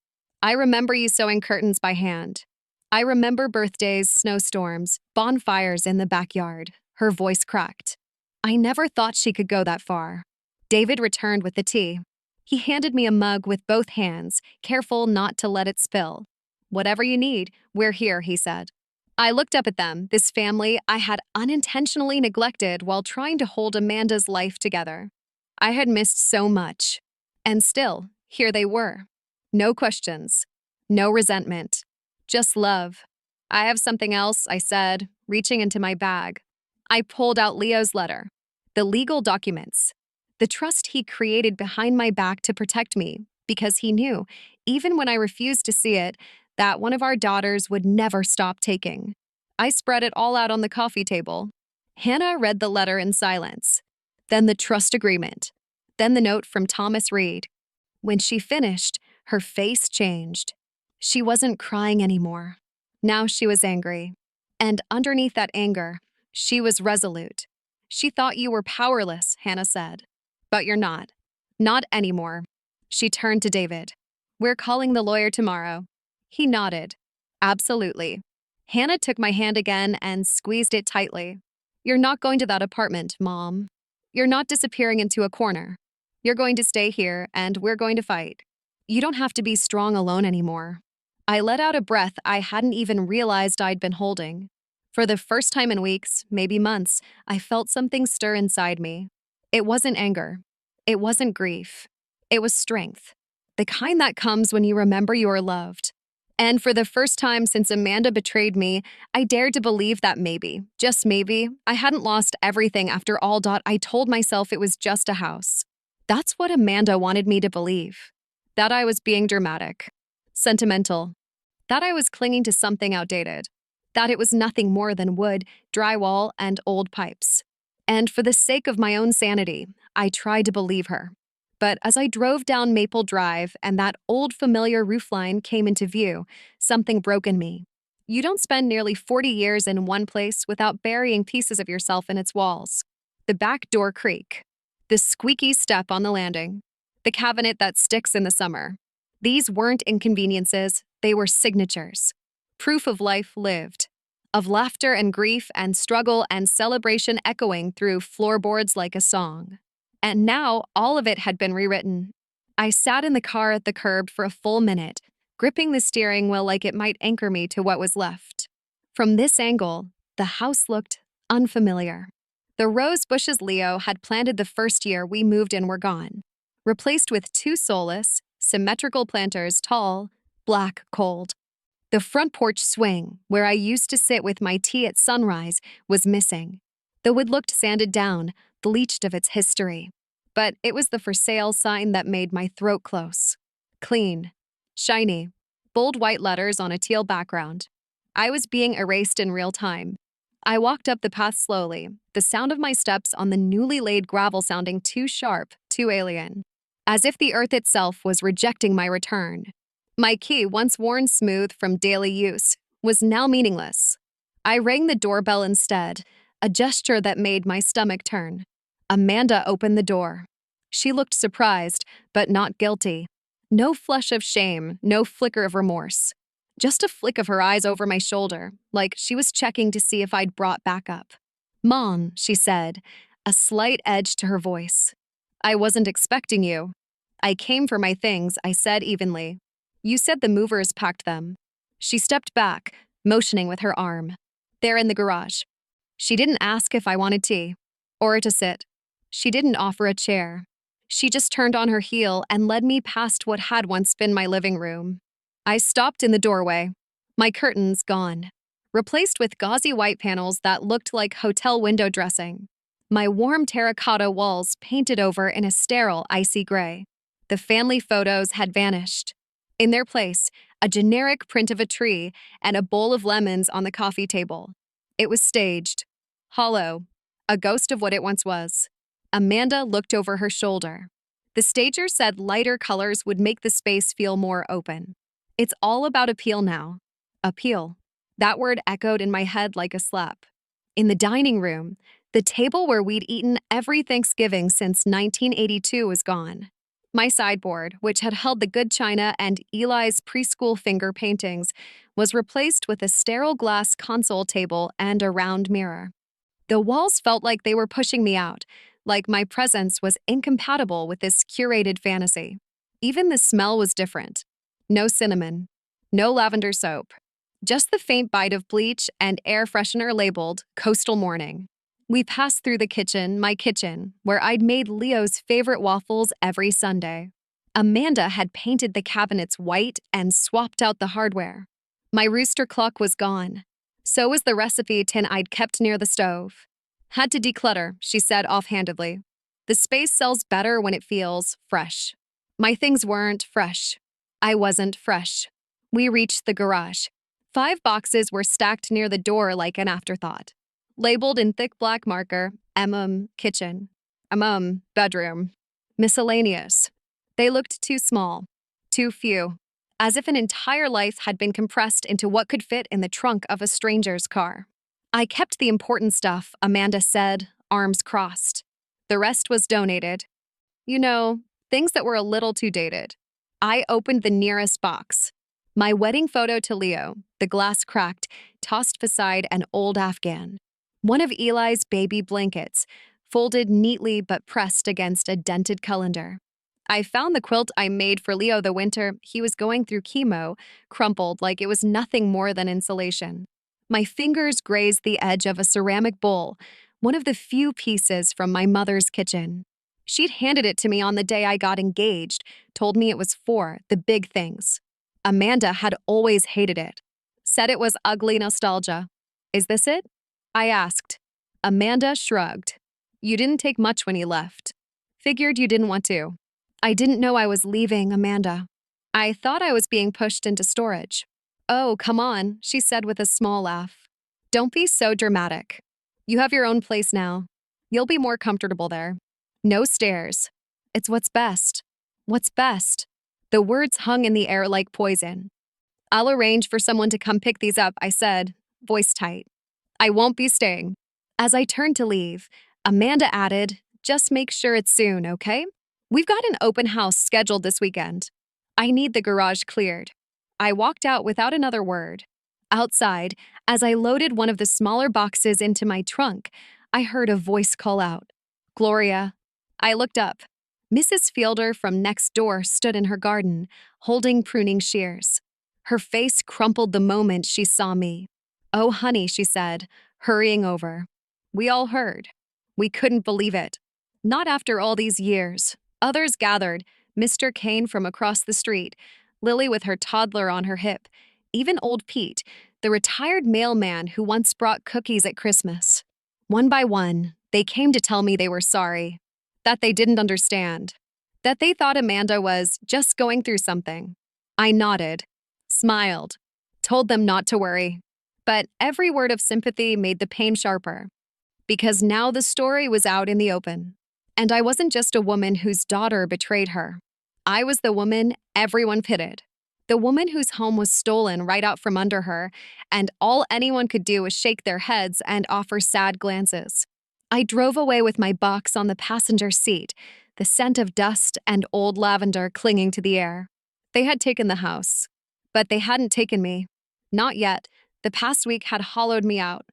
A: I remember you sewing curtains by hand. I remember birthdays, snowstorms, bonfires in the backyard." Her voice cracked. I never thought she could go that far. David returned with the tea. He handed me a mug with both hands, careful not to let it spill. "Whatever you need, we're here," he said. I looked up at them, this family I had unintentionally neglected while trying to hold Amanda's life together. I had missed so much. And still, here they were. No questions. No resentment. Just love. I have something else, I said, reaching into my bag. I pulled out Leo's letter, the legal documents, the trust he created behind my back to protect me, because he knew, even when I refused to see it, that one of our daughters would never stop taking. I spread it all out on the coffee table. Hannah read the letter in silence, then the trust agreement, then the note from Thomas Reed. When she finished, her face changed. She wasn't crying anymore. Now she was angry. And underneath that anger, she was resolute. She thought you were powerless, Hannah said. But you're not. Not anymore. She turned to David. We're calling the lawyer tomorrow. He nodded. Absolutely. Hannah took my hand again and squeezed it tightly. You're not going to that apartment, Mom. You're not disappearing into a corner. You're going to stay here, and we're going to fight. You don't have to be strong alone anymore. I let out a breath I hadn't even realized I'd been holding. For the first time in weeks, maybe months, I felt something stir inside me. It wasn't anger. It wasn't grief. It was strength. The kind that comes when you remember you are loved. And for the first time since Amanda betrayed me, I dared to believe that maybe, just maybe, I hadn't lost everything after all. I told myself it was just a house. That's what Amanda wanted me to believe. That I was being dramatic, sentimental, that I was clinging to something outdated, that it was nothing more than wood, drywall, and old pipes. And for the sake of my own sanity, I tried to believe her. But as I drove down Maple Drive and that old familiar roofline came into view, something broke in me. You don't spend nearly 40 years in one place without burying pieces of yourself in its walls. The back door creak, the squeaky step on the landing, the cabinet that sticks in the summer. These weren't inconveniences, they were signatures. Proof of life lived, of laughter and grief and struggle and celebration echoing through floorboards like a song. And now all of it had been rewritten. I sat in the car at the curb for a full minute, gripping the steering wheel like it might anchor me to what was left. From this angle, the house looked unfamiliar. The rose bushes Leo had planted the first year we moved in were gone, replaced with two soulless, symmetrical planters, tall, black, cold. The front porch swing, where I used to sit with my tea at sunrise, was missing. The wood looked sanded down, bleached of its history. But it was the for sale sign that made my throat close. Clean, shiny, bold white letters on a teal background. I was being erased in real time. I walked up the path slowly, the sound of my steps on the newly laid gravel sounding too sharp, too alien. As if the earth itself was rejecting my return. My key, once worn smooth from daily use, was now meaningless. I rang the doorbell instead, a gesture that made my stomach turn. Amanda opened the door. She looked surprised, but not guilty. No flush of shame, no flicker of remorse. Just a flick of her eyes over my shoulder, like she was checking to see if I'd brought backup. Mom, she said, a slight edge to her voice. I wasn't expecting you. I came for my things, I said evenly. You said the movers packed them. She stepped back, motioning with her arm. They're in the garage. She didn't ask if I wanted tea, or to sit. She didn't offer a chair. She just turned on her heel and led me past what had once been my living room. I stopped in the doorway, my curtains gone, replaced with gauzy white panels that looked like hotel window dressing. My warm terracotta walls painted over in a sterile, icy gray. The family photos had vanished. In their place, a generic print of a tree and a bowl of lemons on the coffee table. It was staged, hollow, a ghost of what it once was. Amanda looked over her shoulder. The stager said lighter colors would make the space feel more open. It's all about appeal now. Appeal. That word echoed in my head like a slap. In the dining room, the table where we'd eaten every Thanksgiving since 1982 was gone. My sideboard, which had held the good china and Eli's preschool finger paintings, was replaced with a sterile glass console table and a round mirror. The walls felt like they were pushing me out, like my presence was incompatible with this curated fantasy. Even the smell was different. No cinnamon, no lavender soap, just the faint bite of bleach and air freshener labeled Coastal Morning. We passed through the kitchen, my kitchen, where I'd made Leo's favorite waffles every Sunday. Amanda had painted the cabinets white and swapped out the hardware. My rooster clock was gone. So was the recipe tin I'd kept near the stove. Had to declutter, she said offhandedly. The space sells better when it feels fresh. My things weren't fresh. I wasn't fresh. We reached the garage. 5 boxes were stacked near the door like an afterthought. Labeled in thick black marker, kitchen. Bedroom. Miscellaneous. They looked too small. Too few. As if an entire life had been compressed into what could fit in the trunk of a stranger's car. I kept the important stuff, Amanda said, arms crossed. The rest was donated. You know, things that were a little too dated. I opened the nearest box. My wedding photo to Leo, the glass cracked, tossed beside an old Afghan. One of Eli's baby blankets, folded neatly but pressed against a dented colander. I found the quilt I made for Leo the winter he was going through chemo, crumpled like it was nothing more than insulation. My fingers grazed the edge of a ceramic bowl, one of the few pieces from my mother's kitchen. She'd handed it to me on the day I got engaged, told me it was for the big things. Amanda had always hated it. Said it was ugly nostalgia. Is this it? I asked. Amanda shrugged. You didn't take much when you left. Figured you didn't want to. I didn't know I was leaving, Amanda. I thought I was being pushed into storage. Oh, come on, she said with a small laugh. Don't be so dramatic. You have your own place now. You'll be more comfortable there. No stairs. It's what's best. What's best? The words hung in the air like poison. I'll arrange for someone to come pick these up, I said, voice tight. I won't be staying. As I turned to leave, Amanda added, just make sure it's soon, okay? We've got an open house scheduled this weekend. I need the garage cleared. I walked out without another word. Outside, as I loaded one of the smaller boxes into my trunk, I heard a voice call out, Gloria. I looked up. Mrs. Fielder from next door stood in her garden, holding pruning shears. Her face crumpled the moment she saw me. Oh, honey, she said, hurrying over. We all heard. We couldn't believe it. Not after all these years. Others gathered, Mr. Kane from across the street, Lily with her toddler on her hip, even old Pete, the retired mailman who once brought cookies at Christmas. One by one, they came to tell me they were sorry, that they didn't understand, that they thought Amanda was just going through something. I nodded, smiled, told them not to worry. But every word of sympathy made the pain sharper, because now the story was out in the open. And I wasn't just a woman whose daughter betrayed her. I was the woman everyone pitted. The woman whose home was stolen right out from under her, and all anyone could do was shake their heads and offer sad glances. I drove away with my box on the passenger seat, the scent of dust and old lavender clinging to the air. They had taken the house, but they hadn't taken me. Not yet. The past week had hollowed me out.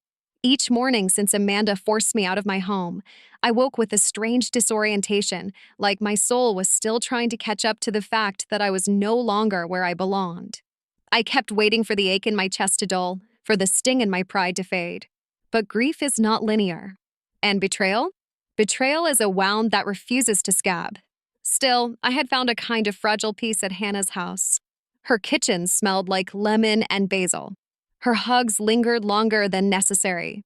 A: Each morning since Amanda forced me out of my home, I woke with a strange disorientation, like my soul was still trying to catch up to the fact that I was no longer where I belonged. I kept waiting for the ache in my chest to dull, for the sting in my pride to fade. But grief is not linear. And betrayal? Betrayal is a wound that refuses to scab. Still, I had found a kind of fragile piece at Hannah's house. Her kitchen smelled like lemon and basil. Her hugs lingered longer than necessary.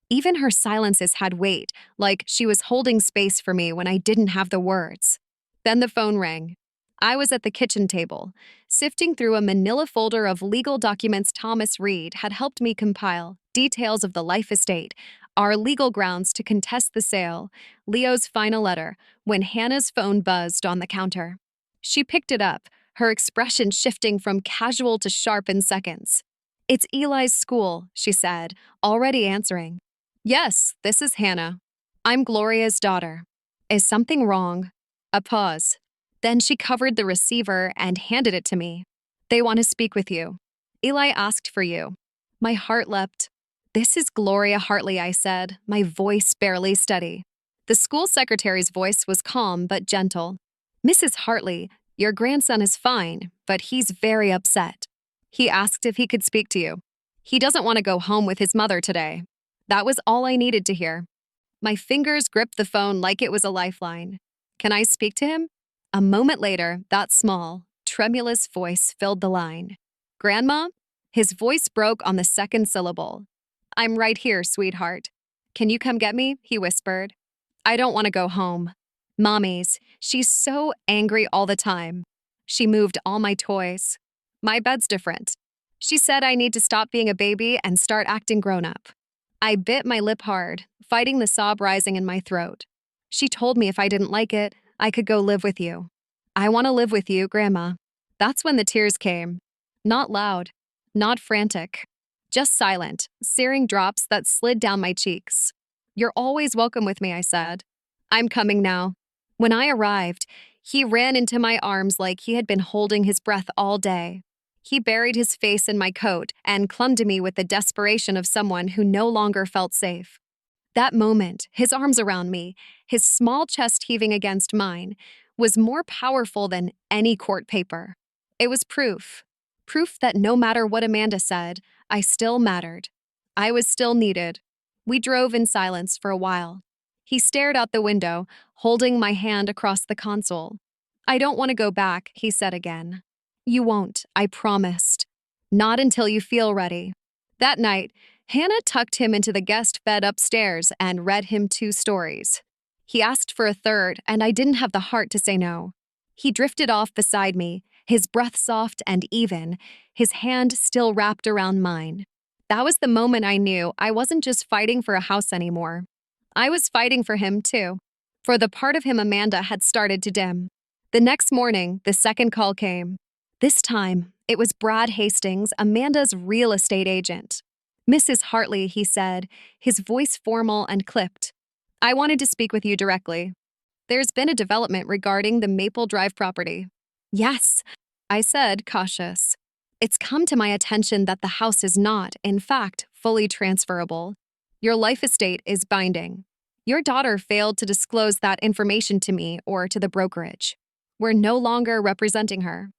A: Even her silences had weight, like she was holding space for me when I didn't have the words. Then the phone rang. I was at the kitchen table, sifting through a manila folder of legal documents Thomas Reed had helped me compile, details of the life estate, our legal grounds to contest the sale, Leo's final letter, when Hannah's phone buzzed on the counter. She picked it up, her expression shifting from casual to sharp in seconds. It's Eli's school, she said, already answering. Yes, this is Hannah. I'm Gloria's daughter. Is something wrong? A pause. Then she covered the receiver and handed it to me. They want to speak with you. Eli asked for you. My heart leapt. This is Gloria Hartley, I said, my voice barely steady. The school secretary's voice was calm but gentle. Mrs. Hartley, your grandson is fine, but he's very upset. He asked if he could speak to you. He doesn't want to go home with his mother today. That was all I needed to hear. My fingers gripped the phone like it was a lifeline. Can I speak to him? A moment later, that small, tremulous voice filled the line. Grandma? His voice broke on the second syllable. I'm right here, sweetheart. Can you come get me? He whispered. I don't want to go home. She's so angry all the time. She moved all my toys. My bed's different. She said I need to stop being a baby and start acting grown up. I bit my lip hard, fighting the sob rising in my throat. She told me if I didn't like it, I could go live with you. I want to live with you, Grandma. That's when the tears came. Not loud, not frantic, just silent, searing drops that slid down my cheeks. You're always welcome with me, I said. I'm coming now. When I arrived, he ran into my arms like he had been holding his breath all day. He buried his face in my coat and clung to me with the desperation of someone who no longer felt safe. That moment, his arms around me, his small chest heaving against mine, was more powerful than any court paper. It was proof. Proof that no matter what Amanda said, I still mattered. I was still needed. We drove in silence for a while. He stared out the window, holding my hand across the console. I don't want to go back, he said again. You won't, I promised. Not until you feel ready. That night, Hannah tucked him into the guest bed upstairs and read him 2 stories. He asked for a third, and I didn't have the heart to say no. He drifted off beside me, his breath soft and even, his hand still wrapped around mine. That was the moment I knew I wasn't just fighting for a house anymore. I was fighting for him, too. For the part of him Amanda had started to dim. The next morning, the second call came. This time, it was Brad Hastings, Amanda's real estate agent. Mrs. Hartley, he said, his voice formal and clipped. I wanted to speak with you directly. There's been a development regarding the Maple Drive property. Yes, I said, cautious. It's come to my attention that the house is not, in fact, fully transferable. Your life estate is binding. Your daughter failed to disclose that information to me or to the brokerage. We're no longer representing her.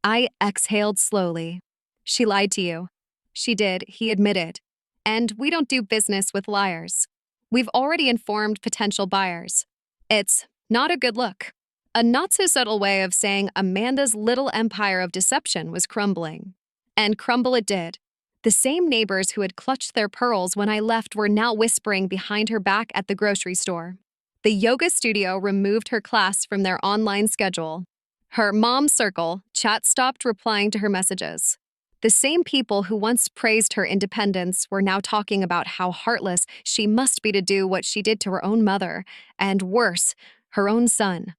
A: I exhaled slowly. She lied to you. She did, he admitted. And we don't do business with liars. We've already informed potential buyers. It's not a good look. A not-so-subtle way of saying Amanda's little empire of deception was crumbling. And crumble it did. The same neighbors who had clutched their pearls when I left were now whispering behind her back at the grocery store. The yoga studio removed her class from their online schedule. Her mom circle chat stopped replying to her messages. The same people who once praised her independence were now talking about how heartless she must be to do what she did to her own mother, and worse, her own son.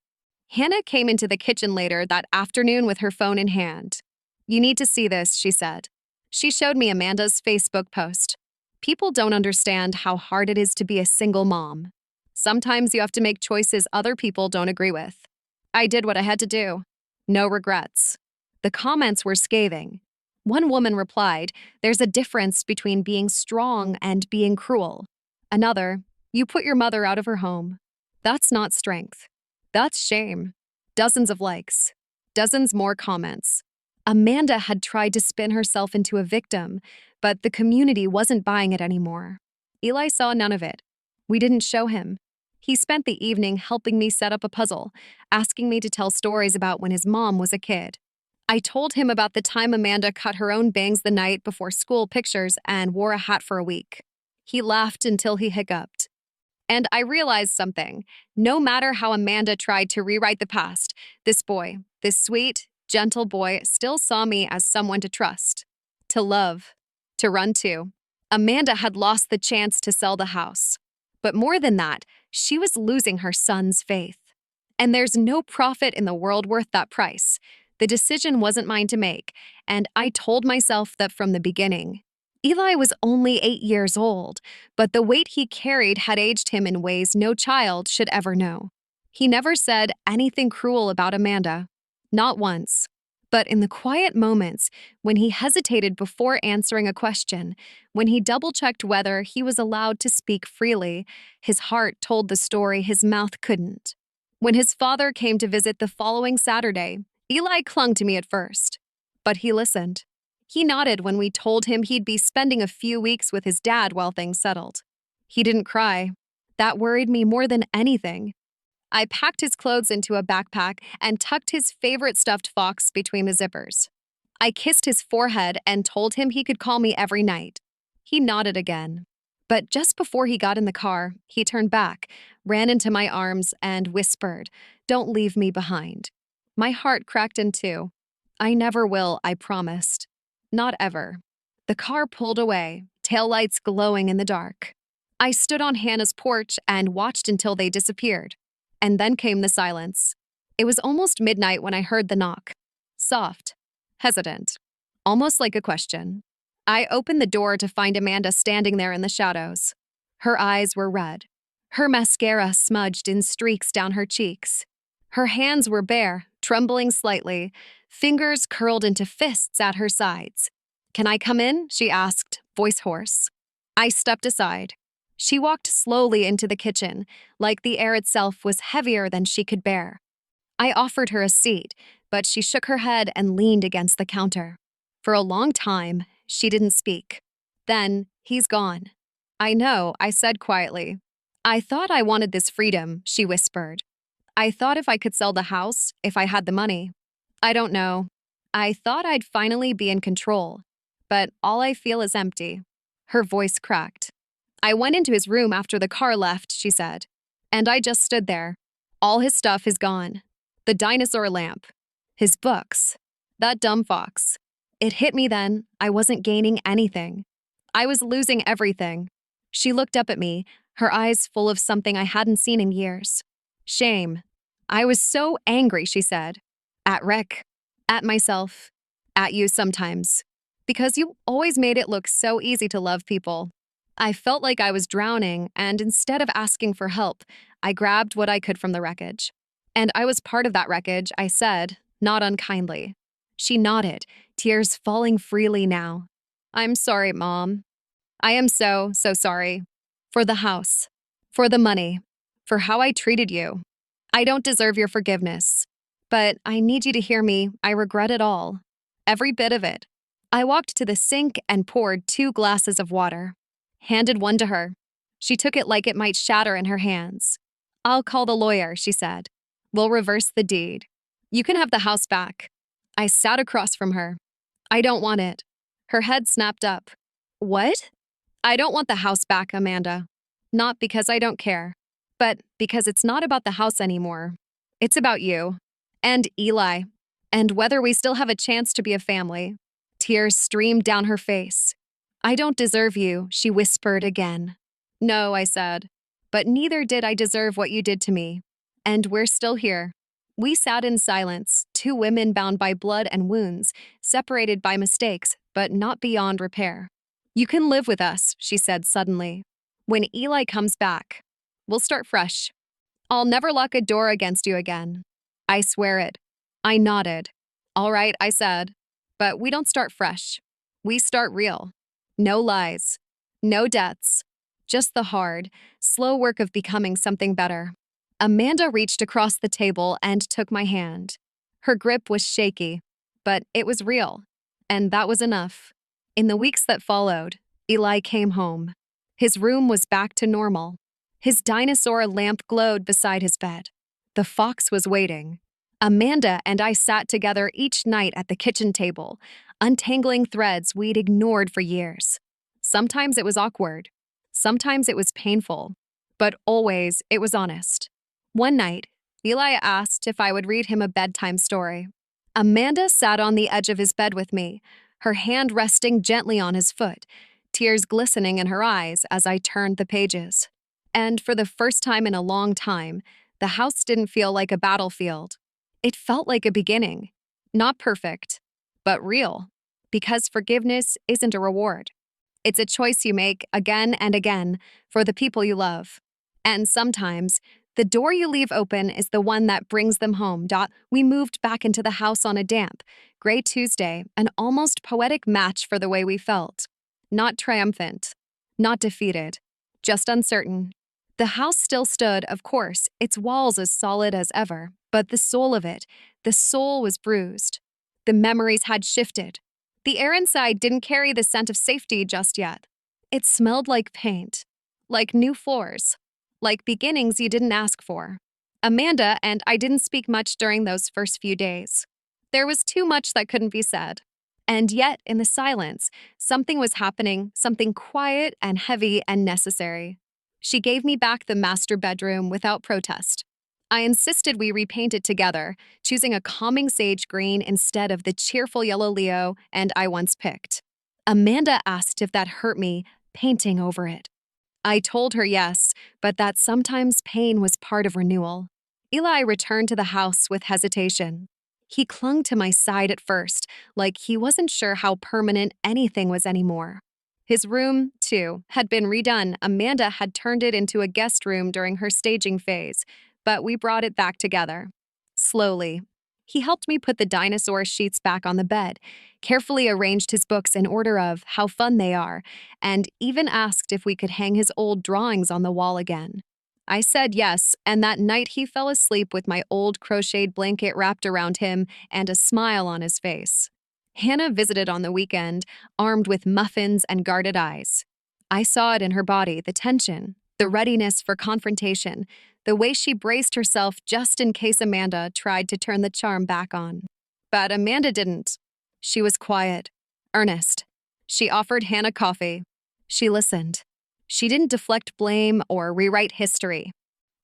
A: Hannah came into the kitchen later that afternoon with her phone in hand. You need to see this, she said. She showed me Amanda's Facebook post. People don't understand how hard it is to be a single mom. Sometimes you have to make choices other people don't agree with. I did what I had to do. No regrets. The comments were scathing. One woman replied, there's a difference between being strong and being cruel. Another, you put your mother out of her home. That's not strength. That's shame. Dozens of likes. Dozens more comments. Amanda had tried to spin herself into a victim, but the community wasn't buying it anymore. Eli saw none of it. We didn't show him. He spent the evening helping me set up a puzzle, asking me to tell stories about when his mom was a kid. I told him about the time Amanda cut her own bangs the night before school pictures and wore a hat for a week. He laughed until he hiccuped. And I realized something. No matter how Amanda tried to rewrite the past, this boy, this sweet, gentle boy, still saw me as someone to trust, to love, to run to. Amanda had lost the chance to sell the house. But more than that, she was losing her son's faith. And there's no profit in the world worth that price. The decision wasn't mine to make, and I told myself that from the beginning. Eli was only 8 years old, but the weight he carried had aged him in ways no child should ever know. He never said anything cruel about Amanda. Not once. But in the quiet moments, when he hesitated before answering a question, when he double-checked whether he was allowed to speak freely, his heart told the story his mouth couldn't. When his father came to visit the following Saturday, Eli clung to me at first. But he listened. He nodded when we told him he'd be spending a few weeks with his dad while things settled. He didn't cry. That worried me more than anything. I packed his clothes into a backpack and tucked his favorite stuffed fox between the zippers. I kissed his forehead and told him he could call me every night. He nodded again. But just before he got in the car, he turned back, ran into my arms, and whispered, "Don't leave me behind." My heart cracked in two. "I never will," I promised. Not ever. The car pulled away, taillights glowing in the dark. I stood on Hannah's porch and watched until they disappeared. And then came the silence. It was almost midnight when I heard the knock. Soft, hesitant, almost like a question. I opened the door to find Amanda standing there in the shadows. Her eyes were red. Her mascara smudged in streaks down her cheeks. Her hands were bare, trembling slightly, fingers curled into fists at her sides. "Can I come in?" she asked, voice hoarse. I stepped aside. She walked slowly into the kitchen, like the air itself was heavier than she could bear. I offered her a seat, but she shook her head and leaned against the counter. For a long time, she didn't speak. Then, "He's gone." "I know," I said quietly. "I thought I wanted this freedom," she whispered. "I thought if I could sell the house, if I had the money. I don't know. I thought I'd finally be in control. But all I feel is empty." Her voice cracked. "I went into his room after the car left," she said. "And I just stood there. All his stuff is gone. The dinosaur lamp. His books. That dumb fox. It hit me then. I wasn't gaining anything. I was losing everything." She looked up at me, her eyes full of something I hadn't seen in years. "Shame. I was so angry," she said. "At Rick. At myself. At you sometimes. Because you always made it look so easy to love people." I felt like I was drowning, and instead of asking for help, I grabbed what I could from the wreckage. "And I was part of that wreckage," I said, not unkindly. She nodded, tears falling freely now. "I'm sorry, Mom. I am so, so sorry. For the house. For the money. For how I treated you. I don't deserve your forgiveness. But I need you to hear me. I regret it all. Every bit of it." I walked to the sink and poured 2 glasses of water. Handed one to her. She took it like it might shatter in her hands. "I'll call the lawyer," she said. "We'll reverse the deed. You can have the house back." I sat across from her. "I don't want it." Her head snapped up. "What?" "I don't want the house back, Amanda. Not because I don't care, but because it's not about the house anymore. It's about you. And Eli. And whether we still have a chance to be a family." Tears streamed down her face. "I don't deserve you," she whispered again. "No," I said. "But neither did I deserve what you did to me. And we're still here." We sat in silence, 2 women bound by blood and wounds, separated by mistakes, but not beyond repair. "You can live with us," she said suddenly. "When Eli comes back, we'll start fresh. I'll never lock a door against you again. I swear it." I nodded. "All right," I said. "But we don't start fresh. We start real. No lies. No deaths. Just the hard, slow work of becoming something better." Amanda reached across the table and took my hand. Her grip was shaky, but it was real. And that was enough. In the weeks that followed, Eli came home. His room was back to normal. His dinosaur lamp glowed beside his bed. The fox was waiting. Amanda and I sat together each night at the kitchen table, untangling threads we'd ignored for years. Sometimes it was awkward. Sometimes it was painful. But always it was honest. One night, Eli asked if I would read him a bedtime story. Amanda sat on the edge of his bed with me, her hand resting gently on his foot, tears glistening in her eyes as I turned the pages. And for the first time in a long time, the house didn't feel like a battlefield. It felt like a beginning. Not perfect, but real. Because forgiveness isn't a reward. It's a choice you make again and again for the people you love. And sometimes, the door you leave open is the one that brings them home. We moved back into the house on a damp, gray Tuesday, an almost poetic match for the way we felt. Not triumphant. Not defeated. Just uncertain. The house still stood, of course, its walls as solid as ever, but the soul of it, the soul was bruised. The memories had shifted. The air inside didn't carry the scent of safety just yet. It smelled like paint, like new floors, like beginnings you didn't ask for. Amanda and I didn't speak much during those first few days. There was too much that couldn't be said. And yet, in the silence, something was happening, something quiet and heavy and necessary. She gave me back the master bedroom without protest. I insisted we repaint it together, choosing a calming sage green instead of the cheerful yellow Leo and I once picked. Amanda asked if that hurt me, painting over it. I told her yes, but that sometimes pain was part of renewal. Eli returned to the house with hesitation. He clung to my side at first, like he wasn't sure how permanent anything was anymore. His room, too, had been redone. Amanda had turned it into a guest room during her staging phase, but we brought it back together. Slowly. He helped me put the dinosaur sheets back on the bed, carefully arranged his books in order of how fun they are, and even asked if we could hang his old drawings on the wall again. I said yes, and that night he fell asleep with my old crocheted blanket wrapped around him and a smile on his face. Hannah visited on the weekend, armed with muffins and guarded eyes. I saw it in her body, the tension, the readiness for confrontation, the way she braced herself just in case Amanda tried to turn the charm back on. But Amanda didn't. She was quiet, earnest. She offered Hannah coffee. She listened. She didn't deflect blame or rewrite history.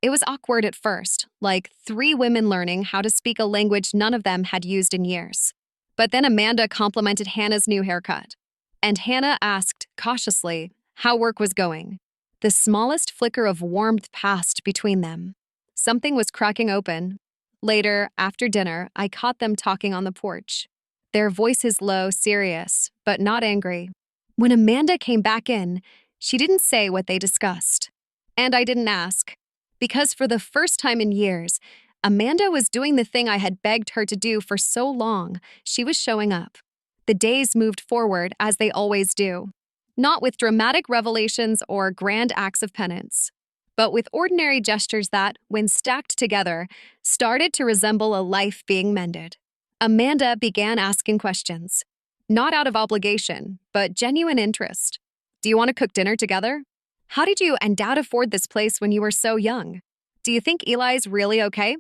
A: It was awkward at first, like three women learning how to speak a language none of them had used in years. But then Amanda complimented Hannah's new haircut. And Hannah asked, cautiously, how work was going. The smallest flicker of warmth passed between them. Something was cracking open. Later, after dinner, I caught them talking on the porch. Their voices low, serious, but not angry. When Amanda came back in, she didn't say what they discussed. And I didn't ask. Because for the first time in years, Amanda was doing the thing I had begged her to do for so long. She was showing up. The days moved forward as they always do. Not with dramatic revelations or grand acts of penance, but with ordinary gestures that, when stacked together, started to resemble a life being mended. Amanda began asking questions, not out of obligation, but genuine interest. Do you want to cook dinner together? How did you and Dad afford this place when you were so young? Do you think Eli's really okay?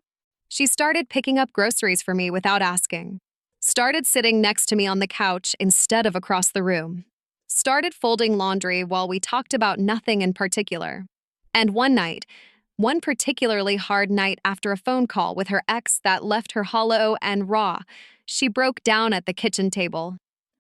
A: She started picking up groceries for me without asking. Started sitting next to me on the couch instead of across the room. Started folding laundry while we talked about nothing in particular. And one night, one particularly hard night after a phone call with her ex that left her hollow and raw, she broke down at the kitchen table.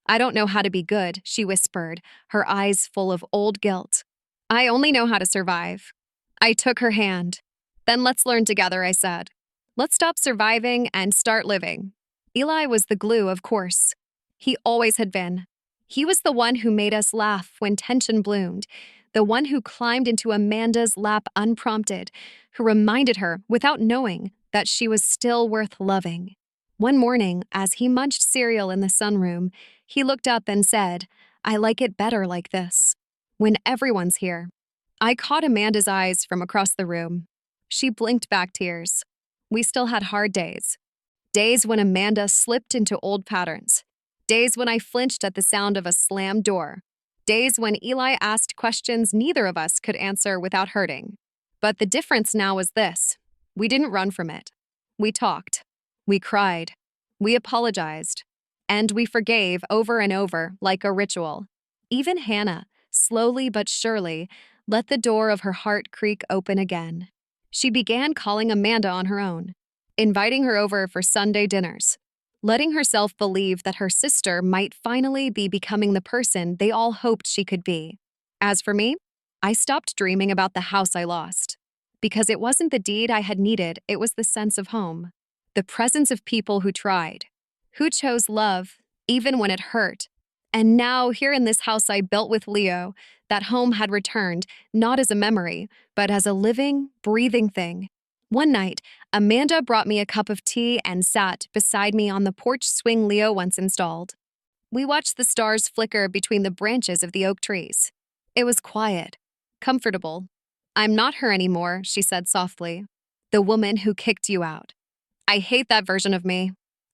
A: I don't know how to be good, she whispered, her eyes full of old guilt. I only know how to survive. I took her hand. Then let's learn together, I said. Let's stop surviving and start living. Eli was the glue, of course. He always had been. He was the one who made us laugh when tension bloomed, the one who climbed into Amanda's lap unprompted, who reminded her, without knowing, that she was still worth loving. One morning, as he munched cereal in the sunroom, he looked up and said, I like it better like this, when everyone's here. I caught Amanda's eyes from across the room. She blinked back tears. We still had hard days. Days when Amanda slipped into old patterns. Days when I flinched at the sound of a slammed door. Days when Eli asked questions neither of us could answer without hurting. But the difference now was this. We didn't run from it. We talked. We cried. We apologized. And we forgave over and over like a ritual. Even Hannah, slowly but surely, let the door of her heart creak open again. She began calling Amanda on her own, inviting her over for Sunday dinners, letting herself believe that her sister might finally be becoming the person they all hoped she could be. As for me, I stopped dreaming about the house I lost. Because it wasn't the deed I had needed, it was the sense of home. The presence of people who tried, who chose love, even when it hurt. And now, here in this house I built with Leo, that home had returned, not as a memory, but as a living, breathing thing. One night, Amanda brought me a cup of tea and sat beside me on the porch swing Leo once installed. We watched the stars flicker between the branches of the oak trees. It was quiet, comfortable. I'm not her anymore, she said softly. The woman who kicked you out. I hate that version of me.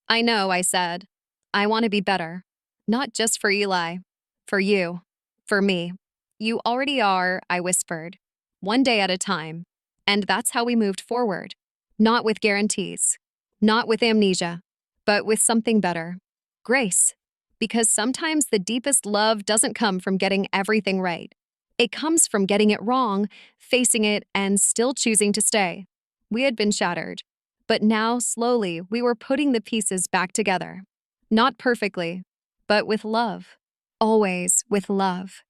A: I know, I said. I want to be better. Not just for Eli. For you. For me. You already are, I whispered. One day at a time. And that's how we moved forward. Not with guarantees. Not with amnesia. But with something better. Grace. because sometimes the deepest love doesn't come from getting everything right. It comes from getting it wrong, facing it, and still choosing to stay. We had been shattered, but now, slowly, we were putting the pieces back together. Not perfectly, but with love. Always with love.